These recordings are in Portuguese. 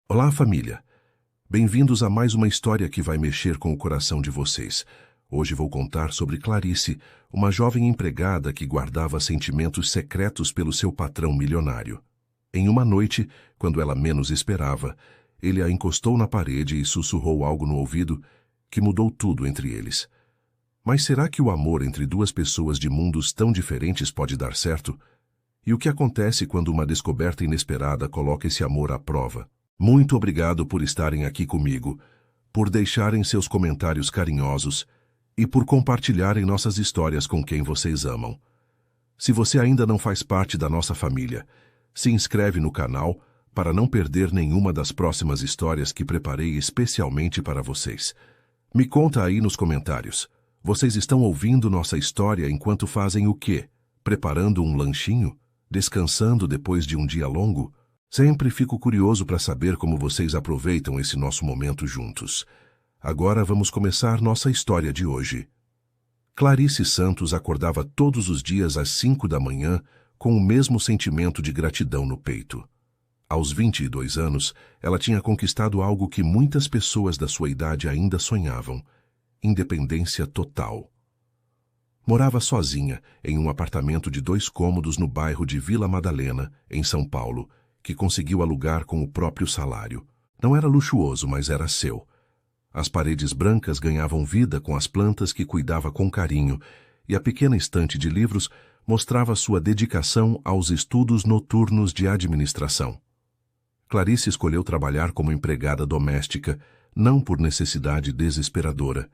Olá, família! Bem-vindos a mais uma história que vai mexer com o coração de vocês. Hoje vou contar sobre Clarice, uma jovem empregada que guardava sentimentos secretos pelo seu patrão milionário. Em uma noite, quando ela menos esperava, ele a encostou na parede e sussurrou algo no ouvido que mudou tudo entre eles. Mas será que o amor entre duas pessoas de mundos tão diferentes pode dar certo? E o que acontece quando uma descoberta inesperada coloca esse amor à prova? Muito obrigado por estarem aqui comigo, por deixarem seus comentários carinhosos e por compartilharem nossas histórias com quem vocês amam. Se você ainda não faz parte da nossa família, se inscreve no canal para não perder nenhuma das próximas histórias que preparei especialmente para vocês. Me conta aí nos comentários. Vocês estão ouvindo nossa história enquanto fazem o quê? Preparando um lanchinho? Descansando depois de um dia longo? Sempre fico curioso para saber como vocês aproveitam esse nosso momento juntos. Agora vamos começar nossa história de hoje. Clarice Santos acordava todos os dias às 5 da manhã com o mesmo sentimento de gratidão no peito. Aos 22 anos, ela tinha conquistado algo que muitas pessoas da sua idade ainda sonhavam: independência total. Morava sozinha em um apartamento de 2 cômodos no bairro de Vila Madalena, em São Paulo, que conseguiu alugar com o próprio salário. Não era luxuoso, mas era seu. As paredes brancas ganhavam vida com as plantas que cuidava com carinho, e a pequena estante de livros mostrava sua dedicação aos estudos noturnos de administração. Clarice escolheu trabalhar como empregada doméstica, não por necessidade desesperadora,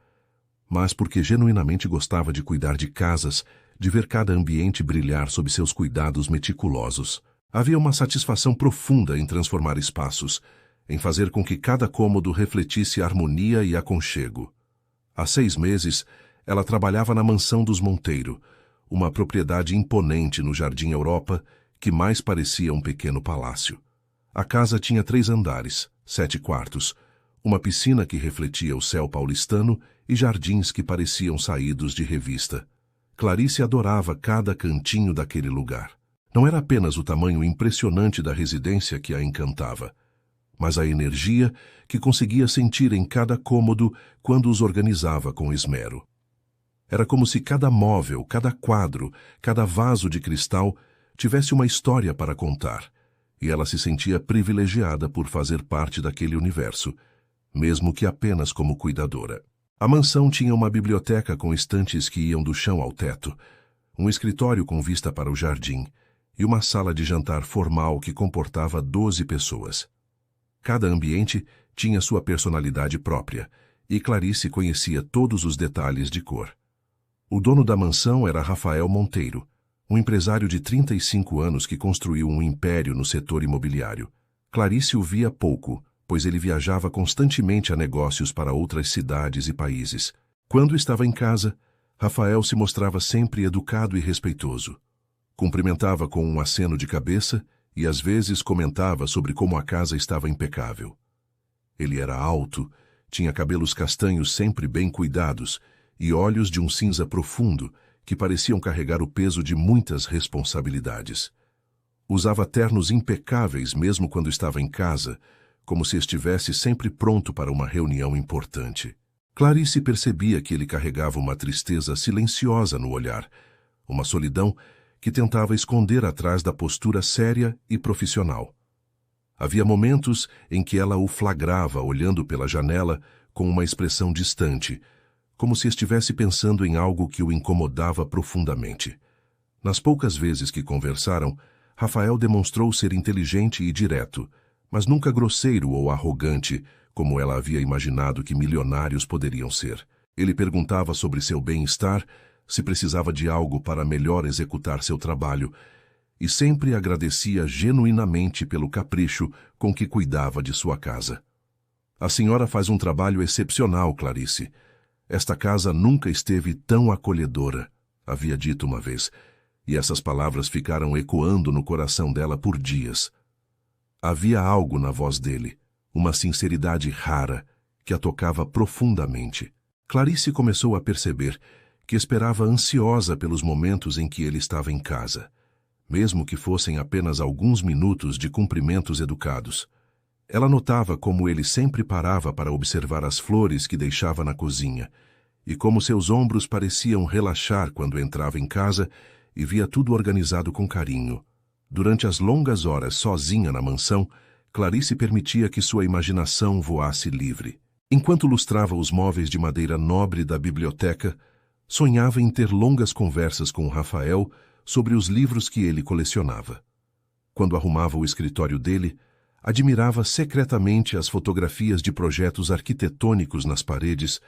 mas porque genuinamente gostava de cuidar de casas, de ver cada ambiente brilhar sob seus cuidados meticulosos. Havia uma satisfação profunda em transformar espaços, em fazer com que cada cômodo refletisse harmonia e aconchego. Há 6 meses, ela trabalhava na mansão dos Monteiro, uma propriedade imponente no Jardim Europa, que mais parecia um pequeno palácio. A casa tinha 3 andares, 7 quartos, uma piscina que refletia o céu paulistano e jardins que pareciam saídos de revista. Clarice adorava cada cantinho daquele lugar. Não era apenas o tamanho impressionante da residência que a encantava, mas a energia que conseguia sentir em cada cômodo quando os organizava com esmero. Era como se cada móvel, cada quadro, cada vaso de cristal tivesse uma história para contar, e ela se sentia privilegiada por fazer parte daquele universo, mesmo que apenas como cuidadora. A mansão tinha uma biblioteca com estantes que iam do chão ao teto, um escritório com vista para o jardim, e uma sala de jantar formal que comportava 12 pessoas. Cada ambiente tinha sua personalidade própria, e Clarice conhecia todos os detalhes de cor. O dono da mansão era Rafael Monteiro, um empresário de 35 anos que construiu um império no setor imobiliário. Clarice o via pouco, pois ele viajava constantemente a negócios para outras cidades e países. Quando estava em casa, Rafael se mostrava sempre educado e respeitoso. Cumprimentava com um aceno de cabeça e às vezes comentava sobre como a casa estava impecável. Ele era alto, tinha cabelos castanhos sempre bem cuidados e olhos de um cinza profundo que pareciam carregar o peso de muitas responsabilidades. Usava ternos impecáveis mesmo quando estava em casa, como se estivesse sempre pronto para uma reunião importante. Clarice percebia que ele carregava uma tristeza silenciosa no olhar, uma solidão que tentava esconder atrás da postura séria e profissional. Havia momentos em que ela o flagrava olhando pela janela com uma expressão distante, como se estivesse pensando em algo que o incomodava profundamente. Nas poucas vezes que conversaram, Rafael demonstrou ser inteligente e direto, mas nunca grosseiro ou arrogante, como ela havia imaginado que milionários poderiam ser. Ele perguntava sobre seu bem-estar, se precisava de algo para melhor executar seu trabalho, e sempre agradecia genuinamente pelo capricho com que cuidava de sua casa. A senhora faz um trabalho excepcional, Clarice. Esta casa nunca esteve tão acolhedora, havia dito uma vez, e essas palavras ficaram ecoando no coração dela por dias. Havia algo na voz dele, uma sinceridade rara, que a tocava profundamente. Clarice começou a perceber que esperava ansiosa pelos momentos em que ele estava em casa, mesmo que fossem apenas alguns minutos de cumprimentos educados. Ela notava como ele sempre parava para observar as flores que deixava na cozinha, e como seus ombros pareciam relaxar quando entrava em casa e via tudo organizado com carinho. Durante as longas horas sozinha na mansão, Clarice permitia que sua imaginação voasse livre. Enquanto lustrava os móveis de madeira nobre da biblioteca, sonhava em ter longas conversas com Rafael sobre os livros que ele colecionava. Quando arrumava o escritório dele, admirava secretamente as fotografias de projetos arquitetônicos nas paredes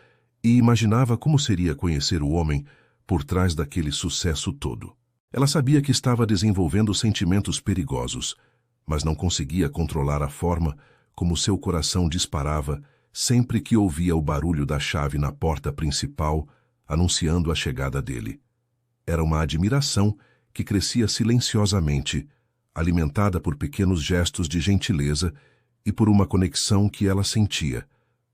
e imaginava como seria conhecer o homem por trás daquele sucesso todo. Ela sabia que estava desenvolvendo sentimentos perigosos, mas não conseguia controlar a forma como seu coração disparava sempre que ouvia o barulho da chave na porta principal, anunciando a chegada dele. Era uma admiração que crescia silenciosamente, alimentada por pequenos gestos de gentileza e por uma conexão que ela sentia,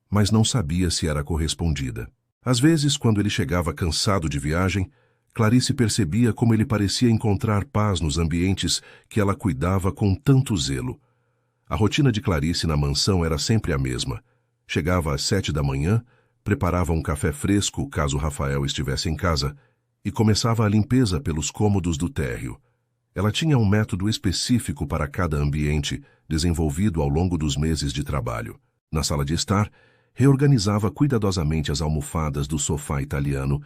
mas não sabia se era correspondida. Às vezes, quando ele chegava cansado de viagem, Clarice percebia como ele parecia encontrar paz nos ambientes que ela cuidava com tanto zelo. A rotina de Clarice na mansão era sempre a mesma. Chegava às 7 da manhã, preparava um café fresco caso Rafael estivesse em casa e começava a limpeza pelos cômodos do térreo. Ela tinha um método específico para cada ambiente, desenvolvido ao longo dos meses de trabalho. Na sala de estar, reorganizava cuidadosamente as almofadas do sofá italiano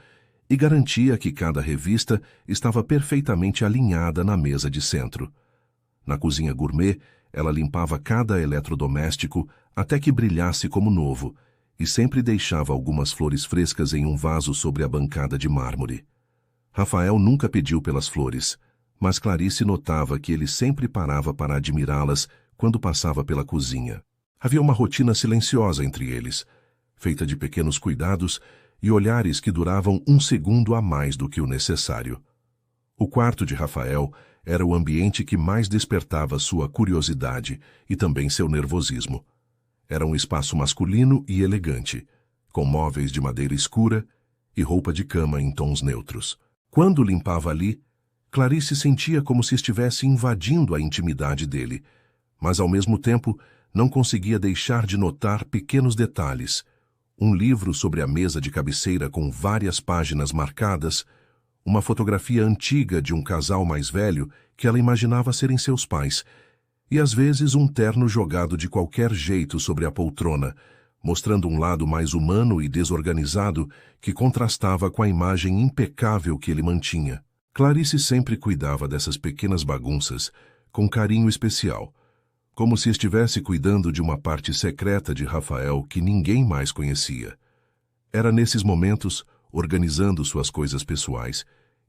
e garantia que cada revista estava perfeitamente alinhada na mesa de centro. Na cozinha gourmet, ela limpava cada eletrodoméstico até que brilhasse como novo e sempre deixava algumas flores frescas em um vaso sobre a bancada de mármore. Rafael nunca pediu pelas flores, mas Clarice notava que ele sempre parava para admirá-las quando passava pela cozinha. Havia uma rotina silenciosa entre eles, feita de pequenos cuidados e olhares que duravam um segundo a mais do que o necessário. O quarto de Rafael era o ambiente que mais despertava sua curiosidade e também seu nervosismo. Era um espaço masculino e elegante, com móveis de madeira escura e roupa de cama em tons neutros. Quando limpava ali, Clarice sentia como se estivesse invadindo a intimidade dele, mas ao mesmo tempo não conseguia deixar de notar pequenos detalhes. Um livro sobre a mesa de cabeceira com várias páginas marcadas, uma fotografia antiga de um casal mais velho que ela imaginava serem seus pais, e às vezes um terno jogado de qualquer jeito sobre a poltrona, mostrando um lado mais humano e desorganizado que contrastava com a imagem impecável que ele mantinha. Clarice sempre cuidava dessas pequenas bagunças com carinho especial, como se estivesse cuidando de uma parte secreta de Rafael que ninguém mais conhecia. Era nesses momentos, organizando suas coisas pessoais,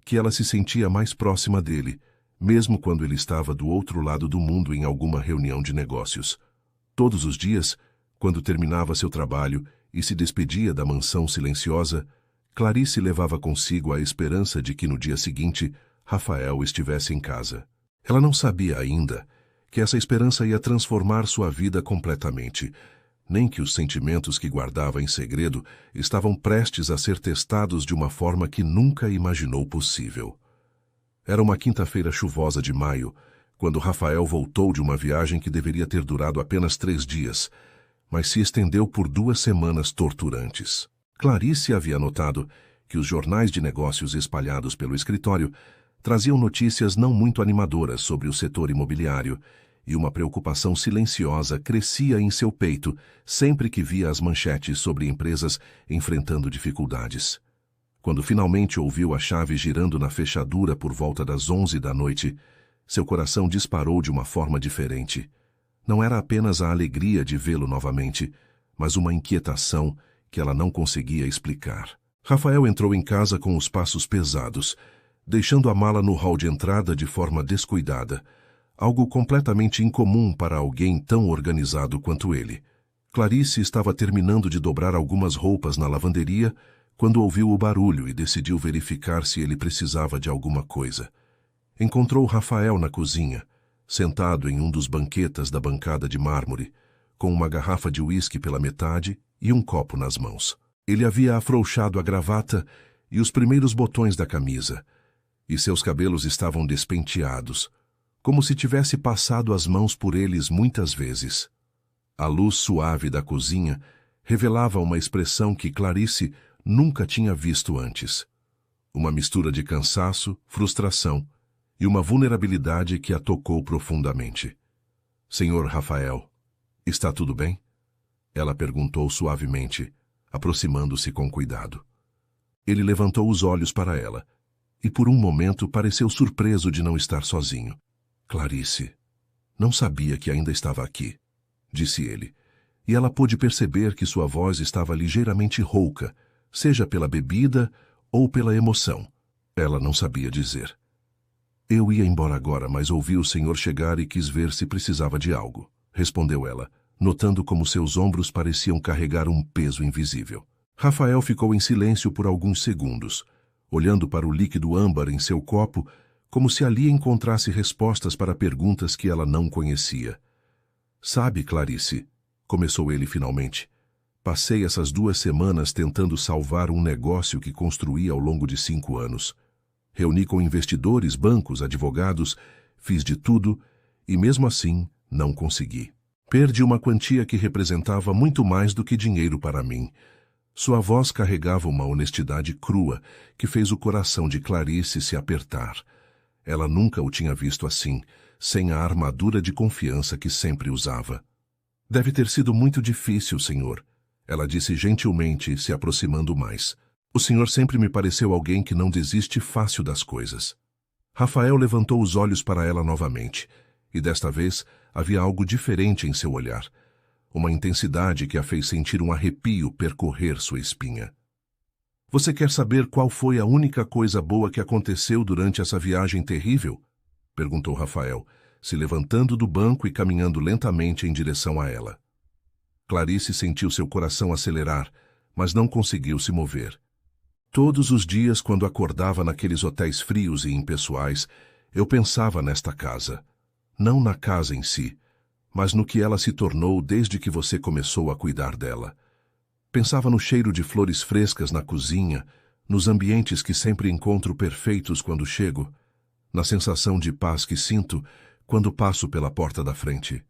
que ela se sentia mais próxima dele, mesmo quando ele estava do outro lado do mundo em alguma reunião de negócios. Todos os dias, quando terminava seu trabalho e se despedia da mansão silenciosa, Clarice levava consigo a esperança de que no dia seguinte Rafael estivesse em casa. Ela não sabia ainda que essa esperança ia transformar sua vida completamente, nem que os sentimentos que guardava em segredo estavam prestes a ser testados de uma forma que nunca imaginou possível. Era uma quinta-feira chuvosa de maio, quando Rafael voltou de uma viagem que deveria ter durado apenas 3 dias, mas se estendeu por 2 semanas torturantes. Clarice havia notado que os jornais de negócios espalhados pelo escritório traziam notícias não muito animadoras sobre o setor imobiliário, e uma preocupação silenciosa crescia em seu peito sempre que via as manchetes sobre empresas enfrentando dificuldades. Quando finalmente ouviu a chave girando na fechadura por volta das 11 da noite, seu coração disparou de uma forma diferente. Não era apenas a alegria de vê-lo novamente, mas uma inquietação que ela não conseguia explicar. Rafael entrou em casa com os passos pesados, deixando a mala no hall de entrada de forma descuidada, algo completamente incomum para alguém tão organizado quanto ele. Clarice estava terminando de dobrar algumas roupas na lavanderia quando ouviu o barulho e decidiu verificar se ele precisava de alguma coisa. Encontrou Rafael na cozinha, sentado em um dos banquetas da bancada de mármore, com uma garrafa de uísque pela metade e um copo nas mãos. Ele havia afrouxado a gravata e os primeiros botões da camisa, e seus cabelos estavam despenteados, como se tivesse passado as mãos por eles muitas vezes. A luz suave da cozinha revelava uma expressão que Clarice nunca tinha visto antes. Uma mistura de cansaço, frustração e uma vulnerabilidade que a tocou profundamente. Senhor Rafael, está tudo bem? Ela perguntou suavemente, aproximando-se com cuidado. Ele levantou os olhos para ela e por um momento pareceu surpreso de não estar sozinho. Clarice, não sabia que ainda estava aqui, disse ele, e ela pôde perceber que sua voz estava ligeiramente rouca, seja pela bebida ou pela emoção. Ela não sabia dizer. Eu ia embora agora, mas ouvi o senhor chegar e quis ver se precisava de algo, respondeu ela, notando como seus ombros pareciam carregar um peso invisível. Rafael ficou em silêncio por alguns segundos, olhando para o líquido âmbar em seu copo, como se ali encontrasse respostas para perguntas que ela não conhecia. Sabe, Clarice, começou ele finalmente, passei essas 2 semanas tentando salvar um negócio que construí ao longo de 5 anos. Reuni com investidores, bancos, advogados, fiz de tudo e mesmo assim não consegui. Perdi uma quantia que representava muito mais do que dinheiro para mim. Sua voz carregava uma honestidade crua que fez o coração de Clarice se apertar. Ela nunca o tinha visto assim, sem a armadura de confiança que sempre usava. Deve ter sido muito difícil, senhor, ela disse gentilmente, se aproximando mais. O senhor sempre me pareceu alguém que não desiste fácil das coisas. Rafael levantou os olhos para ela novamente, e desta vez havia algo diferente em seu olhar. Uma intensidade que a fez sentir um arrepio percorrer sua espinha. Você quer saber qual foi a única coisa boa que aconteceu durante essa viagem terrível? Perguntou Rafael, se levantando do banco e caminhando lentamente em direção a ela. Clarice sentiu seu coração acelerar, mas não conseguiu se mover. Todos os dias, quando acordava naqueles hotéis frios e impessoais, eu pensava nesta casa. Não na casa em si, mas no que ela se tornou desde que você começou a cuidar dela. Pensava no cheiro de flores frescas na cozinha, nos ambientes que sempre encontro perfeitos quando chego, na sensação de paz que sinto quando passo pela porta da frente.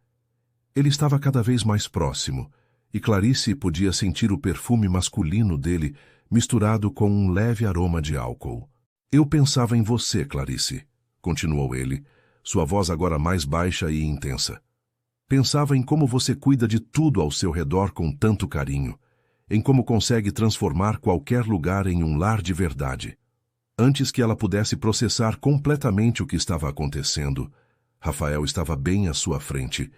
Ele estava cada vez mais próximo, e Clarice podia sentir o perfume masculino dele misturado com um leve aroma de álcool. Eu pensava em você, Clarice, continuou ele, sua voz agora mais baixa e intensa. Pensava em como você cuida de tudo ao seu redor com tanto carinho, em como consegue transformar qualquer lugar em um lar de verdade. Antes que ela pudesse processar completamente o que estava acontecendo, Rafael estava bem à sua frente,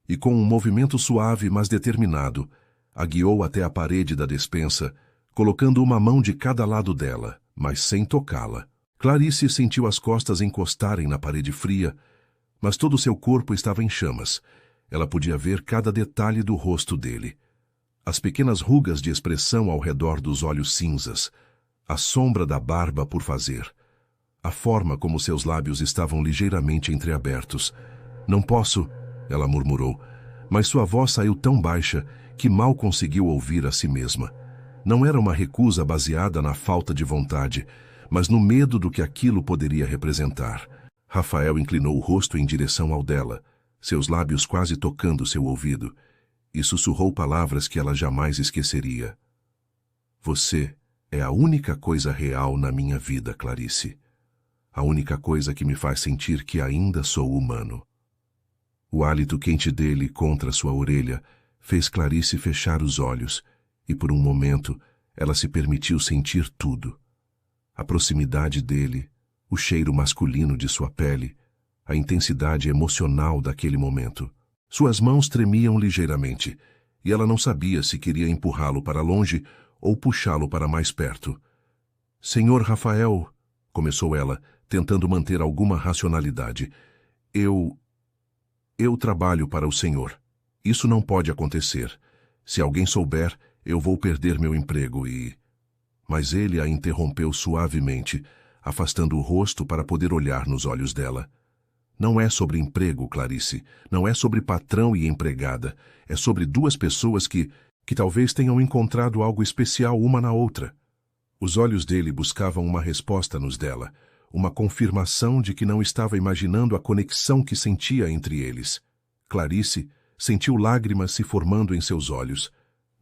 e com um movimento suave, mas determinado, a guiou até a parede da despensa, colocando uma mão de cada lado dela, mas sem tocá-la. Clarice sentiu as costas encostarem na parede fria, mas todo o seu corpo estava em chamas. Ela podia ver cada detalhe do rosto dele. As pequenas rugas de expressão ao redor dos olhos cinzas, a sombra da barba por fazer, a forma como seus lábios estavam ligeiramente entreabertos. Não posso, ela murmurou, mas sua voz saiu tão baixa que mal conseguiu ouvir a si mesma. Não era uma recusa baseada na falta de vontade, mas no medo do que aquilo poderia representar. Rafael inclinou o rosto em direção ao dela, seus lábios quase tocando seu ouvido, e sussurrou palavras que ela jamais esqueceria. Você é a única coisa real na minha vida, Clarice. A única coisa que me faz sentir que ainda sou humano. O hálito quente dele contra sua orelha fez Clarice fechar os olhos, e por um momento ela se permitiu sentir tudo. A proximidade dele, o cheiro masculino de sua pele, a intensidade emocional daquele momento. Suas mãos tremiam ligeiramente, e ela não sabia se queria empurrá-lo para longe ou puxá-lo para mais perto. Senhor Rafael, começou ela, tentando manter alguma racionalidade. Eu trabalho para o senhor. Isso não pode acontecer. Se alguém souber, eu vou perder meu emprego e... Mas ele a interrompeu suavemente, afastando o rosto para poder olhar nos olhos dela. Não é sobre emprego, Clarice. Não é sobre patrão e empregada. É sobre 2 pessoas que talvez tenham encontrado algo especial uma na outra. Os olhos dele buscavam uma resposta nos dela, uma confirmação de que não estava imaginando a conexão que sentia entre eles. Clarice, sentiu lágrimas se formando em seus olhos,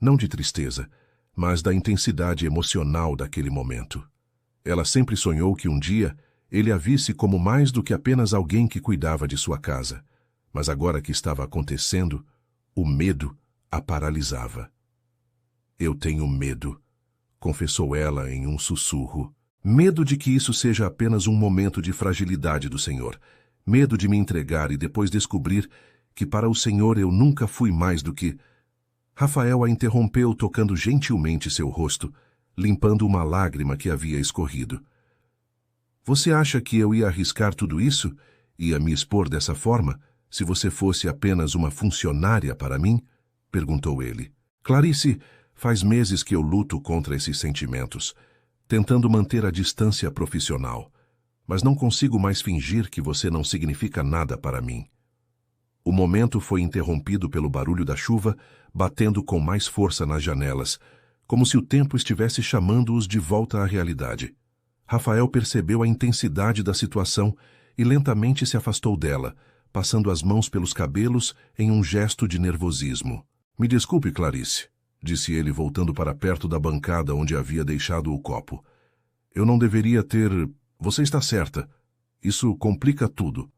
não de tristeza, mas da intensidade emocional daquele momento. Ela sempre sonhou que um dia ele a visse como mais do que apenas alguém que cuidava de sua casa, mas agora que estava acontecendo, o medo a paralisava. Eu tenho medo, confessou ela em um sussurro. Medo de que isso seja apenas um momento de fragilidade do Senhor. Medo de me entregar e depois descobrir que para o Senhor eu nunca fui mais do que... Rafael a interrompeu tocando gentilmente seu rosto, limpando uma lágrima que havia escorrido. Você acha que eu ia arriscar tudo isso? Ia me expor dessa forma, se você fosse apenas uma funcionária para mim? Perguntou ele. Clarice, faz meses que eu luto contra esses sentimentos, tentando manter a distância profissional, mas não consigo mais fingir que você não significa nada para mim. O momento foi interrompido pelo barulho da chuva, batendo com mais força nas janelas, como se o tempo estivesse chamando-os de volta à realidade. Rafael percebeu a intensidade da situação e lentamente se afastou dela, passando as mãos pelos cabelos em um gesto de nervosismo. Me desculpe, Clarice, disse ele voltando para perto da bancada onde havia deixado o copo. Eu não deveria ter... Você está certa. Isso complica tudo.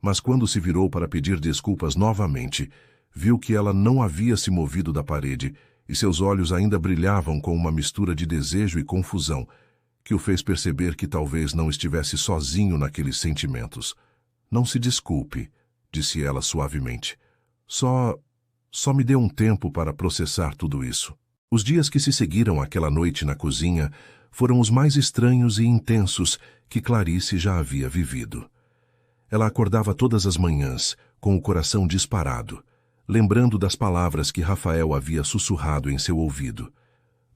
Mas quando se virou para pedir desculpas novamente, viu que ela não havia se movido da parede e seus olhos ainda brilhavam com uma mistura de desejo e confusão, que o fez perceber que talvez não estivesse sozinho naqueles sentimentos. Não se desculpe, disse ela suavemente. Só me dê um tempo para processar tudo isso. Os dias que se seguiram àquela noite na cozinha foram os mais estranhos e intensos que Clarice já havia vivido. Ela acordava todas as manhãs, com o coração disparado, lembrando das palavras que Rafael havia sussurrado em seu ouvido,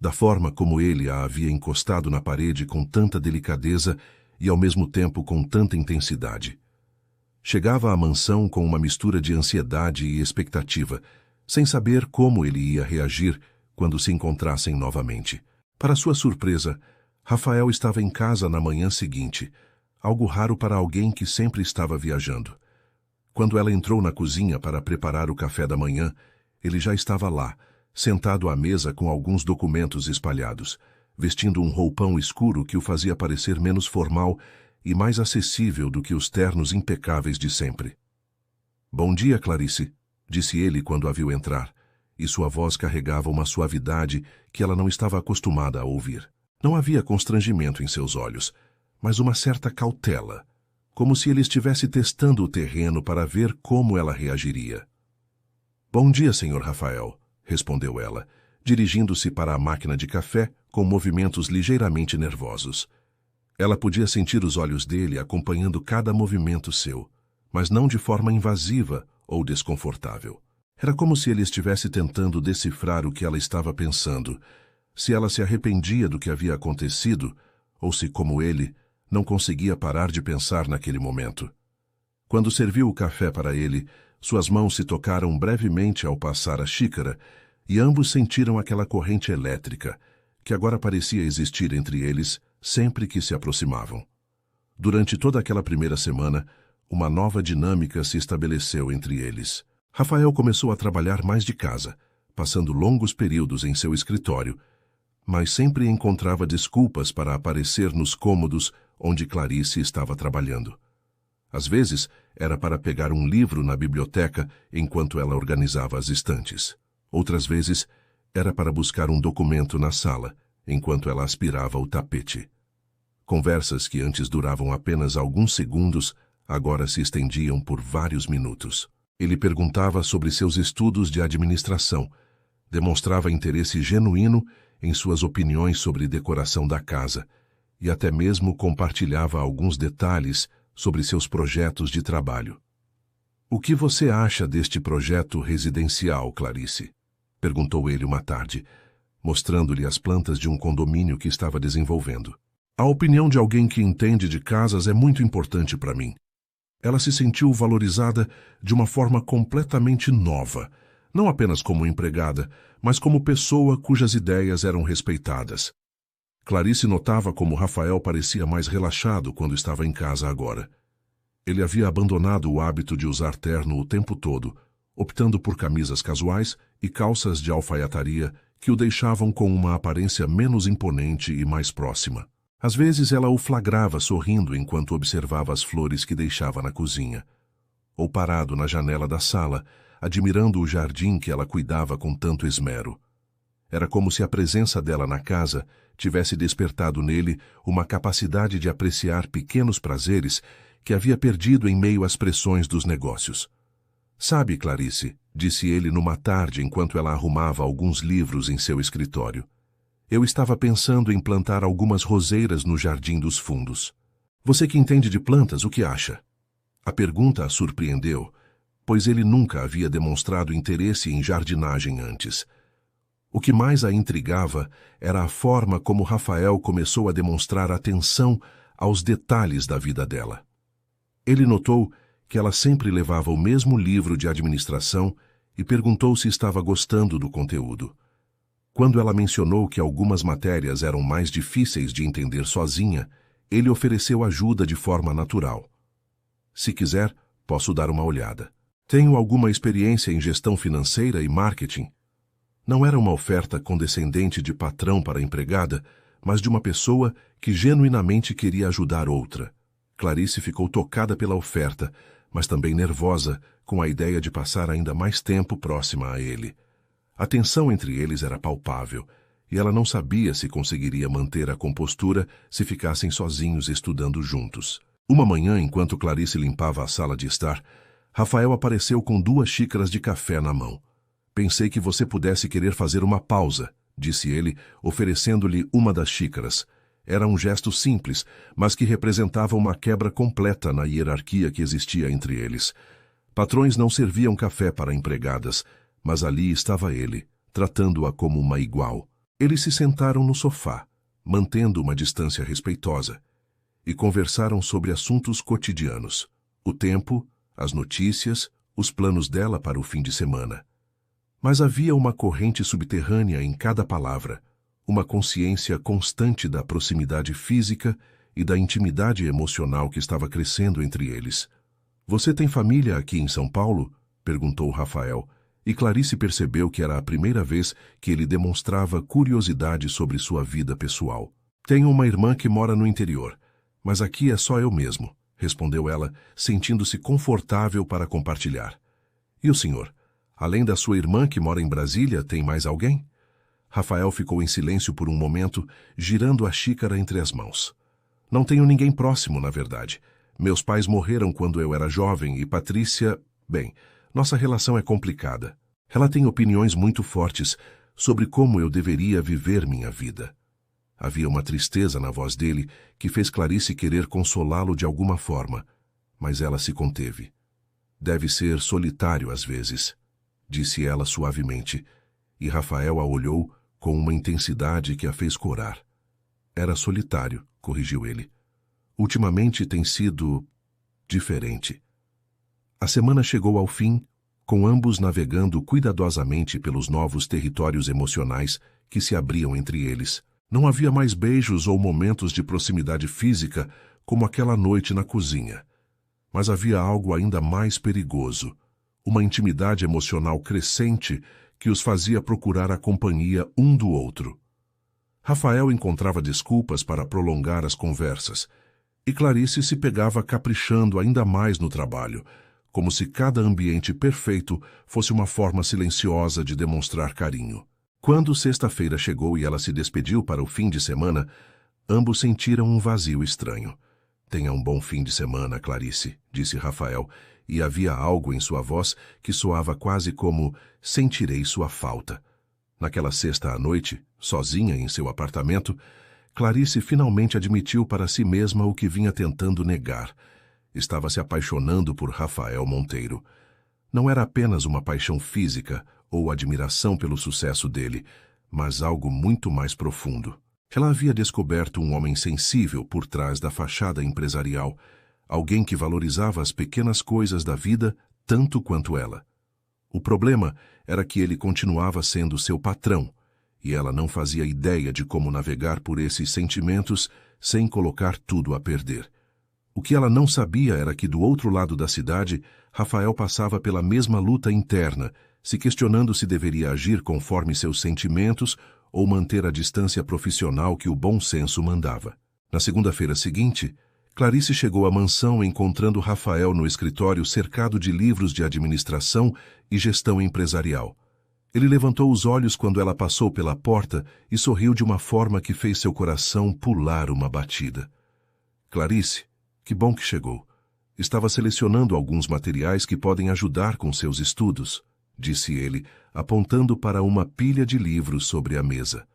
da forma como ele a havia encostado na parede com tanta delicadeza e ao mesmo tempo com tanta intensidade. Chegava à mansão com uma mistura de ansiedade e expectativa, sem saber como ele ia reagir quando se encontrassem novamente. Para sua surpresa, Rafael estava em casa na manhã seguinte, algo raro para alguém que sempre estava viajando. Quando ela entrou na cozinha para preparar o café da manhã, ele já estava lá, sentado à mesa com alguns documentos espalhados, vestindo um roupão escuro que o fazia parecer menos formal e mais acessível do que os ternos impecáveis de sempre. Bom dia, Clarice, disse ele quando a viu entrar, e sua voz carregava uma suavidade que ela não estava acostumada a ouvir. Não havia constrangimento em seus olhos, mas uma certa cautela, como se ele estivesse testando o terreno para ver como ela reagiria. Bom dia, Sr. Rafael, respondeu ela, dirigindo-se para a máquina de café com movimentos ligeiramente nervosos. Ela podia sentir os olhos dele acompanhando cada movimento seu, mas não de forma invasiva ou desconfortável. Era como se ele estivesse tentando decifrar o que ela estava pensando, se ela se arrependia do que havia acontecido, ou se, como ele, não conseguia parar de pensar naquele momento. Quando serviu o café para ele, suas mãos se tocaram brevemente ao passar a xícara, e ambos sentiram aquela corrente elétrica, que agora parecia existir entre eles sempre que se aproximavam. Durante toda aquela primeira semana, uma nova dinâmica se estabeleceu entre eles. Rafael começou a trabalhar mais de casa, passando longos períodos em seu escritório, mas sempre encontrava desculpas para aparecer nos cômodos onde Clarice estava trabalhando. Às vezes, era para pegar um livro na biblioteca enquanto ela organizava as estantes. Outras vezes, era para buscar um documento na sala, enquanto ela aspirava o tapete. Conversas que antes duravam apenas alguns segundos, agora se estendiam por vários minutos. Ele perguntava sobre seus estudos de administração, demonstrava interesse genuíno em suas opiniões sobre decoração da casa e até mesmo compartilhava alguns detalhes sobre seus projetos de trabalho. O que você acha deste projeto residencial, Clarice? Perguntou ele uma tarde, mostrando-lhe as plantas de um condomínio que estava desenvolvendo. A opinião de alguém que entende de casas é muito importante para mim. Ela se sentiu valorizada de uma forma completamente nova, não apenas como empregada, mas como pessoa cujas ideias eram respeitadas. Clarice notava como Rafael parecia mais relaxado quando estava em casa agora. Ele havia abandonado o hábito de usar terno o tempo todo, optando por camisas casuais e calças de alfaiataria que o deixavam com uma aparência menos imponente e mais próxima. Às vezes ela o flagrava sorrindo enquanto observava as flores que deixava na cozinha, ou parado na janela da sala, admirando o jardim que ela cuidava com tanto esmero. Era como se a presença dela na casa tivesse despertado nele uma capacidade de apreciar pequenos prazeres que havia perdido em meio às pressões dos negócios. "Sabe, Clarice", disse ele numa tarde enquanto ela arrumava alguns livros em seu escritório, "eu estava pensando em plantar algumas roseiras no jardim dos fundos. Você que entende de plantas, o que acha?" A pergunta a surpreendeu, pois ele nunca havia demonstrado interesse em jardinagem antes. O que mais a intrigava era a forma como Rafael começou a demonstrar atenção aos detalhes da vida dela. Ele notou que ela sempre levava o mesmo livro de administração e perguntou se estava gostando do conteúdo. Quando ela mencionou que algumas matérias eram mais difíceis de entender sozinha, ele ofereceu ajuda de forma natural. "Se quiser, posso dar uma olhada. Tenho alguma experiência em gestão financeira e marketing." Não era uma oferta condescendente de patrão para a empregada, mas de uma pessoa que genuinamente queria ajudar outra. Clarice ficou tocada pela oferta, mas também nervosa com a ideia de passar ainda mais tempo próxima a ele. A tensão entre eles era palpável, e ela não sabia se conseguiria manter a compostura se ficassem sozinhos estudando juntos. Uma manhã, enquanto Clarice limpava a sala de estar, Rafael apareceu com 2 xícaras de café na mão. "Pensei que você pudesse querer fazer uma pausa", disse ele, oferecendo-lhe uma das xícaras. Era um gesto simples, mas que representava uma quebra completa na hierarquia que existia entre eles. Patrões não serviam café para empregadas, mas ali estava ele, tratando-a como uma igual. Eles se sentaram no sofá, mantendo uma distância respeitosa, e conversaram sobre assuntos cotidianos: o tempo, as notícias, os planos dela para o fim de semana. Mas havia uma corrente subterrânea em cada palavra, uma consciência constante da proximidade física e da intimidade emocional que estava crescendo entre eles. "Você tem família aqui em São Paulo?" perguntou Rafael, e Clarice percebeu que era a primeira vez que ele demonstrava curiosidade sobre sua vida pessoal. "Tenho uma irmã que mora no interior, mas aqui é só eu mesmo", respondeu ela, sentindo-se confortável para compartilhar. "E o senhor? Além da sua irmã que mora em Brasília, tem mais alguém?" Rafael ficou em silêncio por um momento, girando a xícara entre as mãos. "Não tenho ninguém próximo, na verdade. Meus pais morreram quando eu era jovem e Patrícia... Bem, nossa relação é complicada. Ela tem opiniões muito fortes sobre como eu deveria viver minha vida." Havia uma tristeza na voz dele que fez Clarice querer consolá-lo de alguma forma, mas ela se conteve. "Deve ser solitário às vezes", disse ela suavemente, e Rafael a olhou com uma intensidade que a fez corar. "Era solitário", corrigiu ele. "Ultimamente tem sido... diferente." A semana chegou ao fim, com ambos navegando cuidadosamente pelos novos territórios emocionais que se abriam entre eles. Não havia mais beijos ou momentos de proximidade física como aquela noite na cozinha. Mas havia algo ainda mais perigoso, uma intimidade emocional crescente que os fazia procurar a companhia um do outro. Rafael encontrava desculpas para prolongar as conversas, e Clarice se pegava caprichando ainda mais no trabalho, como se cada ambiente perfeito fosse uma forma silenciosa de demonstrar carinho. Quando sexta-feira chegou e ela se despediu para o fim de semana, ambos sentiram um vazio estranho. "Tenha um bom fim de semana, Clarice", disse Rafael, e havia algo em sua voz que soava quase como "sentirei sua falta". Naquela sexta à noite, sozinha em seu apartamento, Clarice finalmente admitiu para si mesma o que vinha tentando negar. Estava se apaixonando por Rafael Monteiro. Não era apenas uma paixão física ou admiração pelo sucesso dele, mas algo muito mais profundo. Ela havia descoberto um homem sensível por trás da fachada empresarial, alguém que valorizava as pequenas coisas da vida tanto quanto ela. O problema era que ele continuava sendo seu patrão, e ela não fazia ideia de como navegar por esses sentimentos sem colocar tudo a perder. O que ela não sabia era que, do outro lado da cidade, Rafael passava pela mesma luta interna, se questionando se deveria agir conforme seus sentimentos ou manter a distância profissional que o bom senso mandava. Na segunda-feira seguinte, Clarice chegou à mansão encontrando Rafael no escritório cercado de livros de administração e gestão empresarial. Ele levantou os olhos quando ela passou pela porta e sorriu de uma forma que fez seu coração pular uma batida. Clarice, que bom que chegou. Estava selecionando alguns materiais que podem ajudar com seus estudos, disse ele, apontando para uma pilha de livros sobre a mesa.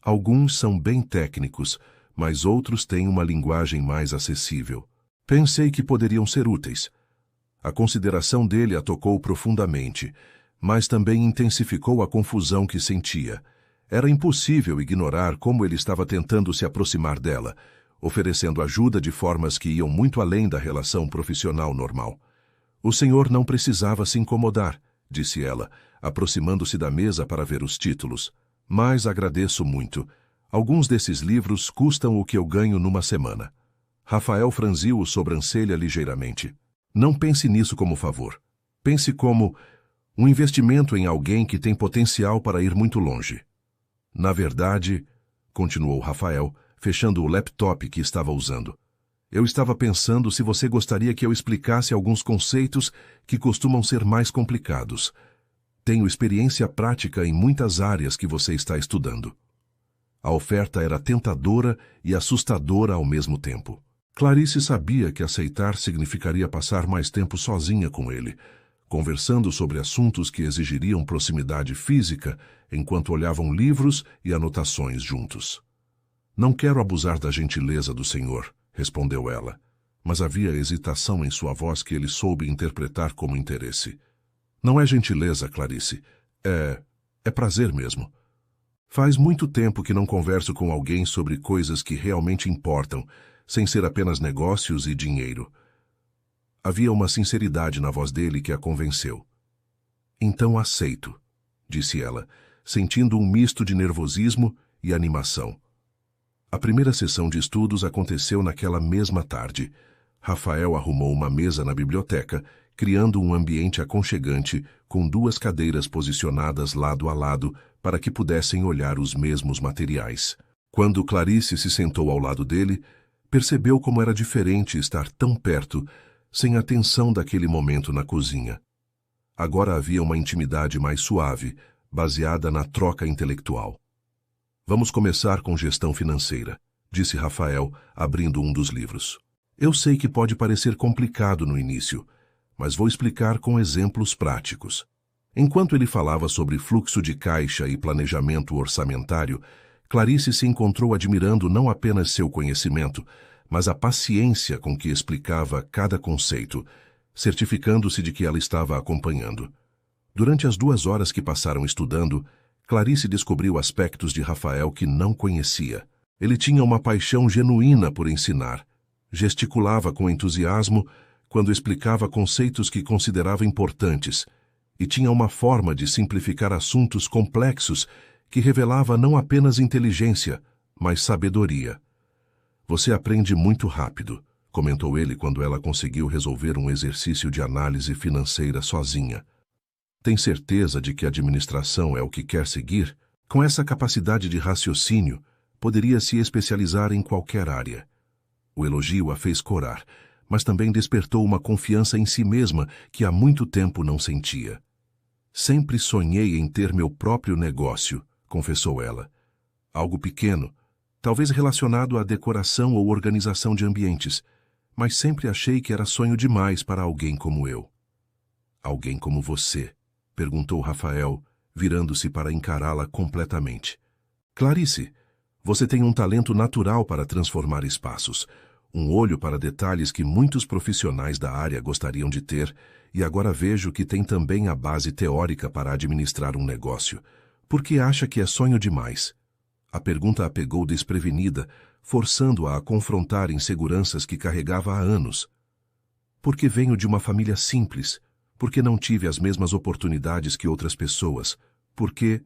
Alguns são bem técnicos, mas outros têm uma linguagem mais acessível. Pensei que poderiam ser úteis. A consideração dele a tocou profundamente, mas também intensificou a confusão que sentia. Era impossível ignorar como ele estava tentando se aproximar dela, oferecendo ajuda de formas que iam muito além da relação profissional normal. O senhor não precisava se incomodar, disse ela, aproximando-se da mesa para ver os títulos. Mas agradeço muito. Alguns desses livros custam o que eu ganho numa semana. Rafael franziu a sobrancelha ligeiramente. Não pense nisso como favor. Pense como um investimento em alguém que tem potencial para ir muito longe. Na verdade, continuou Rafael, fechando o laptop que estava usando, eu estava pensando se você gostaria que eu explicasse alguns conceitos que costumam ser mais complicados. Tenho experiência prática em muitas áreas que você está estudando. A oferta era tentadora e assustadora ao mesmo tempo. Clarice sabia que aceitar significaria passar mais tempo sozinha com ele, conversando sobre assuntos que exigiriam proximidade física enquanto olhavam livros e anotações juntos. Não quero abusar da gentileza do senhor, respondeu ela, mas havia hesitação em sua voz que ele soube interpretar como interesse. Não é gentileza, Clarice. É prazer mesmo. Faz muito tempo que não converso com alguém sobre coisas que realmente importam, sem ser apenas negócios e dinheiro. Havia uma sinceridade na voz dele que a convenceu. Então aceito, disse ela, sentindo um misto de nervosismo e animação. A primeira sessão de estudos aconteceu naquela mesma tarde. Rafael arrumou uma mesa na biblioteca, criando um ambiente aconchegante com 2 cadeiras posicionadas lado a lado para que pudessem olhar os mesmos materiais. Quando Clarice se sentou ao lado dele, percebeu como era diferente estar tão perto, sem a tensão daquele momento na cozinha. Agora havia uma intimidade mais suave, baseada na troca intelectual. Vamos começar com gestão financeira, disse Rafael, abrindo um dos livros. Eu sei que pode parecer complicado no início, mas vou explicar com exemplos práticos. Enquanto ele falava sobre fluxo de caixa e planejamento orçamentário, Clarice se encontrou admirando não apenas seu conhecimento, mas a paciência com que explicava cada conceito, certificando-se de que ela estava acompanhando. Durante as 2 horas que passaram estudando, Clarice descobriu aspectos de Rafael que não conhecia. Ele tinha uma paixão genuína por ensinar. Gesticulava com entusiasmo quando explicava conceitos que considerava importantes e tinha uma forma de simplificar assuntos complexos que revelava não apenas inteligência, mas sabedoria. Você aprende muito rápido, comentou ele quando ela conseguiu resolver um exercício de análise financeira sozinha. Tem certeza de que a administração é o que quer seguir? Com essa capacidade de raciocínio, poderia se especializar em qualquer área. O elogio a fez corar, mas também despertou uma confiança em si mesma que há muito tempo não sentia. Sempre sonhei em ter meu próprio negócio, confessou ela. Algo pequeno, talvez relacionado à decoração ou organização de ambientes, mas sempre achei que era sonho demais para alguém como eu. Alguém como você? Perguntou Rafael, virando-se para encará-la completamente. Clarice, você tem um talento natural para transformar espaços, um olho para detalhes que muitos profissionais da área gostariam de ter, e agora vejo que tem também a base teórica para administrar um negócio. Por que acha que é sonho demais? A pergunta a pegou desprevenida, forçando-a a confrontar inseguranças que carregava há anos. Porque venho de uma família simples, porque não tive as mesmas oportunidades que outras pessoas, porque...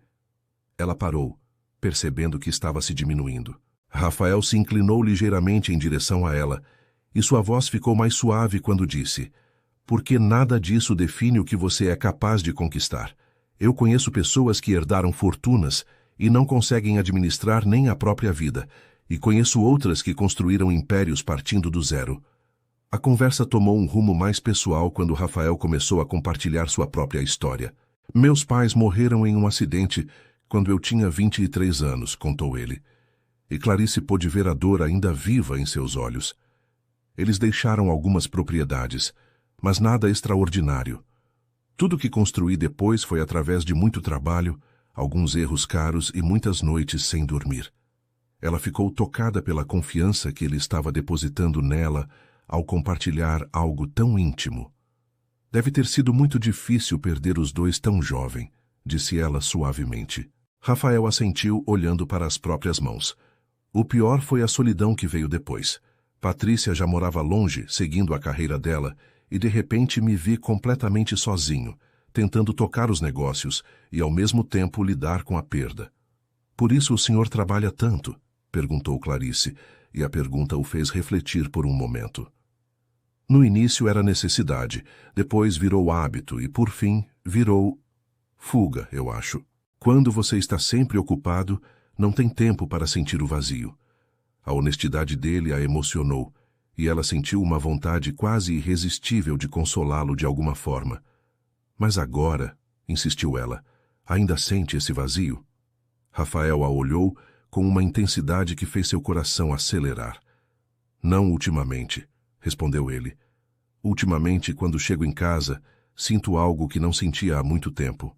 Ela parou, percebendo que estava se diminuindo. Rafael se inclinou ligeiramente em direção a ela, E sua voz ficou mais suave quando disse: porque nada disso define o que você é capaz de conquistar. Eu conheço pessoas que herdaram fortunas e não conseguem administrar nem a própria vida, e conheço outras que construíram impérios partindo do zero. A conversa tomou um rumo mais pessoal quando Rafael começou a compartilhar sua própria história. Meus pais morreram em um acidente quando eu tinha 23 anos, contou ele. E Clarice pôde ver a dor ainda viva em seus olhos. Eles deixaram algumas propriedades, mas nada extraordinário. Tudo que construí depois foi através de muito trabalho, alguns erros caros e muitas noites sem dormir. Ela ficou tocada pela confiança que ele estava depositando nela ao compartilhar algo tão íntimo. Deve ter sido muito difícil perder os dois tão jovem, disse ela suavemente. Rafael assentiu, olhando para as próprias mãos. O pior foi a solidão que veio depois. Patrícia já morava longe, seguindo a carreira dela, e de repente me vi completamente sozinho, tentando tocar os negócios e ao mesmo tempo lidar com a perda. Por isso o senhor trabalha tanto? Perguntou Clarice, e a pergunta o fez refletir por um momento. No início era necessidade, depois virou hábito e, por fim, virou fuga, eu acho. Quando você está sempre ocupado, não tem tempo para sentir o vazio. A honestidade dele a emocionou, e ela sentiu uma vontade quase irresistível de consolá-lo de alguma forma. Mas agora, insistiu ela, ainda sente esse vazio? Rafael a olhou com uma intensidade que fez seu coração acelerar. Não ultimamente, respondeu ele. Ultimamente, quando chego em casa, sinto algo que não sentia há muito tempo.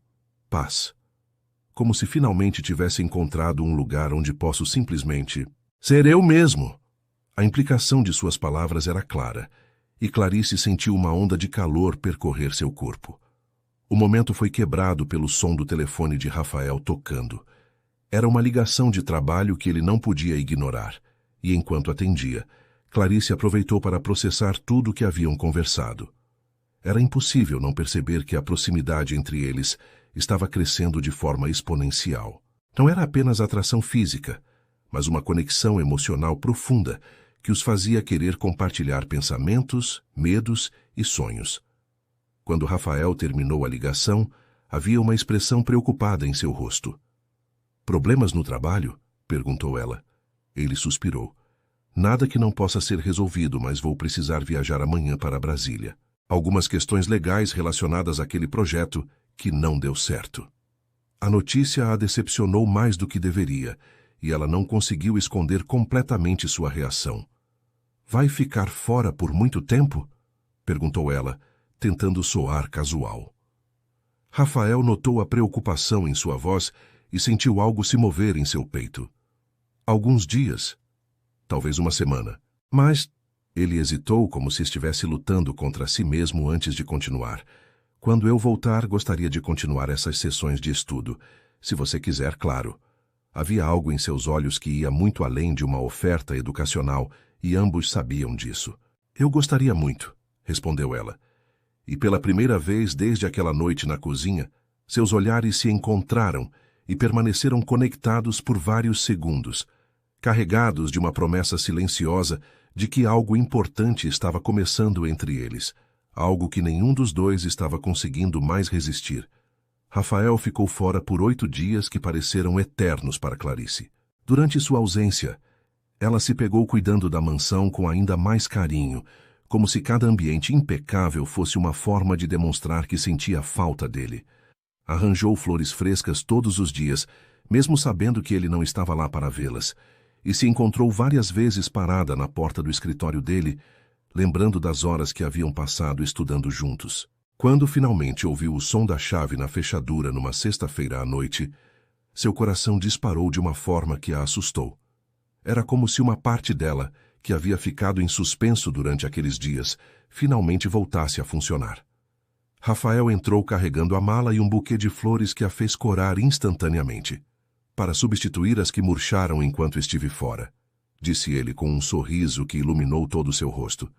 Paz. Como se finalmente tivesse encontrado um lugar onde posso simplesmente ser eu mesmo. A implicação de suas palavras era clara, e Clarice sentiu uma onda de calor percorrer seu corpo. O momento foi quebrado pelo som do telefone de Rafael tocando. Era uma ligação de trabalho que ele não podia ignorar, e enquanto atendia, Clarice aproveitou para processar tudo o que haviam conversado. Era impossível não perceber que a proximidade entre eles estava crescendo de forma exponencial. Não era apenas atração física, mas uma conexão emocional profunda que os fazia querer compartilhar pensamentos, medos e sonhos. Quando Rafael terminou a ligação, havia uma expressão preocupada em seu rosto. "Problemas no trabalho?" perguntou ela. Ele suspirou. "Nada que não possa ser resolvido, mas vou precisar viajar amanhã para Brasília. Algumas questões legais relacionadas àquele projeto que não deu certo." A notícia a decepcionou mais do que deveria, e ela não conseguiu esconder completamente sua reação. "Vai ficar fora por muito tempo?" perguntou ela, tentando soar casual. Rafael notou a preocupação em sua voz e sentiu algo se mover em seu peito. "Alguns dias, talvez uma semana. Mas..." Ele hesitou como se estivesse lutando contra si mesmo antes de continuar. "Quando eu voltar, gostaria de continuar essas sessões de estudo. Se você quiser, claro." Havia algo em seus olhos que ia muito além de uma oferta educacional, e ambos sabiam disso. "Eu gostaria muito", respondeu ela. E pela primeira vez desde aquela noite na cozinha, seus olhares se encontraram e permaneceram conectados por vários segundos, carregados de uma promessa silenciosa de que algo importante estava começando entre eles, algo que nenhum dos dois estava conseguindo mais resistir. Rafael ficou fora por 8 dias que pareceram eternos para Clarice. Durante sua ausência, ela se pegou cuidando da mansão com ainda mais carinho, como se cada ambiente impecável fosse uma forma de demonstrar que sentia falta dele. Arranjou flores frescas todos os dias, mesmo sabendo que ele não estava lá para vê-las, e se encontrou várias vezes parada na porta do escritório dele, lembrando das horas que haviam passado estudando juntos. Quando finalmente ouviu o som da chave na fechadura numa sexta-feira à noite, seu coração disparou de uma forma que a assustou. Era como se uma parte dela, que havia ficado em suspenso durante aqueles dias, finalmente voltasse a funcionar. Rafael entrou carregando a mala e um buquê de flores que a fez corar instantaneamente. "Para substituir as que murcharam enquanto estive fora", disse ele com um sorriso que iluminou todo o seu rosto.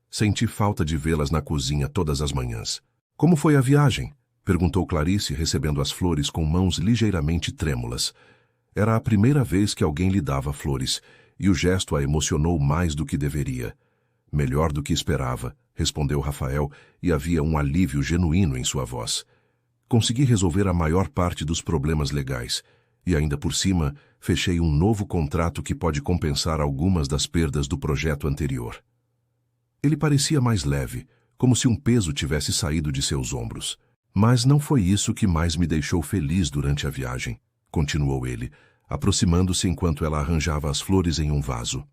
"Senti falta de vê-las na cozinha todas as manhãs." "Como foi a viagem?" perguntou Clarice, recebendo as flores com mãos ligeiramente trêmulas. Era a primeira vez que alguém lhe dava flores, e o gesto a emocionou mais do que deveria. Melhor do que esperava, respondeu Rafael, e havia um alívio genuíno em sua voz. Consegui resolver a maior parte dos problemas legais, e ainda por cima, fechei um novo contrato que pode compensar algumas das perdas do projeto anterior. Ele parecia mais leve, como se um peso tivesse saído de seus ombros. Mas não foi isso que mais me deixou feliz durante a viagem, continuou ele, aproximando-se enquanto ela arranjava as flores em um vaso.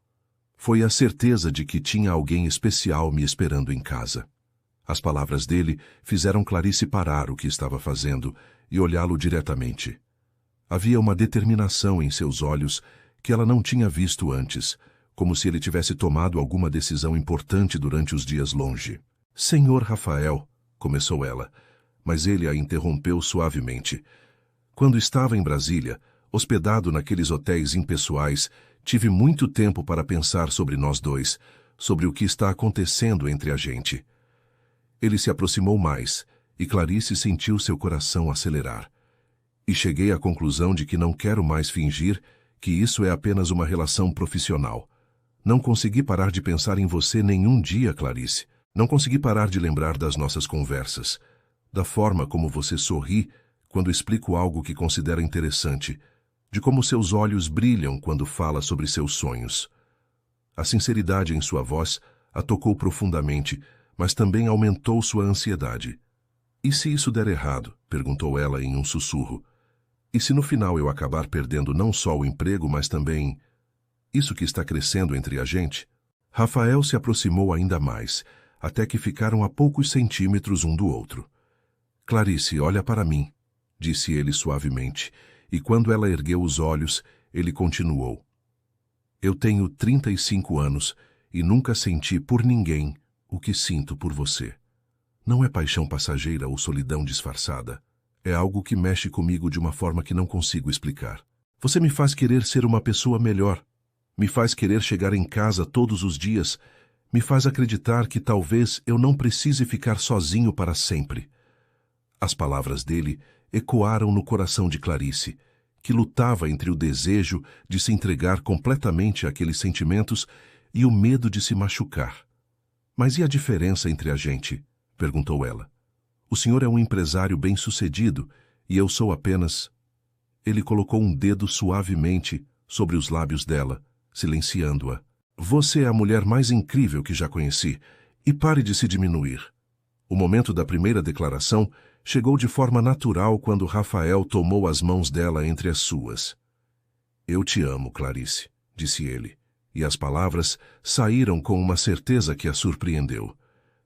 Foi a certeza de que tinha alguém especial me esperando em casa. As palavras dele fizeram Clarice parar o que estava fazendo e olhá-lo diretamente. Havia uma determinação em seus olhos que ela não tinha visto antes, como se ele tivesse tomado alguma decisão importante durante os dias longe. Senhor Rafael, começou ela, mas ele a interrompeu suavemente. Quando estava em Brasília, hospedado naqueles hotéis impessoais, tive muito tempo para pensar sobre nós dois, sobre o que está acontecendo entre a gente. Ele se aproximou mais, e Clarice sentiu seu coração acelerar. E cheguei à conclusão de que não quero mais fingir que isso é apenas uma relação profissional. Não consegui parar de pensar em você nenhum dia, Clarice. Não consegui parar de lembrar das nossas conversas, da forma como você sorri quando explico algo que considera interessante, de como seus olhos brilham quando fala sobre seus sonhos. A sinceridade em sua voz a tocou profundamente, mas também aumentou sua ansiedade. E se isso der errado? Perguntou ela em um sussurro. E se no final eu acabar perdendo não só o emprego, mas também isso que está crescendo entre a gente? Rafael se aproximou ainda mais, até que ficaram a poucos centímetros um do outro. Clarice, olha para mim, disse ele suavemente, e quando ela ergueu os olhos, ele continuou. Eu tenho 35 anos e nunca senti por ninguém o que sinto por você. Não é paixão passageira ou solidão disfarçada. É algo que mexe comigo de uma forma que não consigo explicar. Você me faz querer ser uma pessoa melhor. Me faz querer chegar em casa todos os dias. Me faz acreditar que talvez eu não precise ficar sozinho para sempre. As palavras dele ecoaram no coração de Clarice, que lutava entre o desejo de se entregar completamente àqueles sentimentos e o medo de se machucar. Mas e a diferença entre a gente? Perguntou ela. O senhor é um empresário bem-sucedido e eu sou apenas... Ele colocou um dedo suavemente sobre os lábios dela, silenciando-a. Você é a mulher mais incrível que já conheci, e pare de se diminuir. O momento da primeira declaração chegou de forma natural quando Rafael tomou as mãos dela entre as suas. Eu te amo, Clarice, disse ele, e as palavras saíram com uma certeza que a surpreendeu.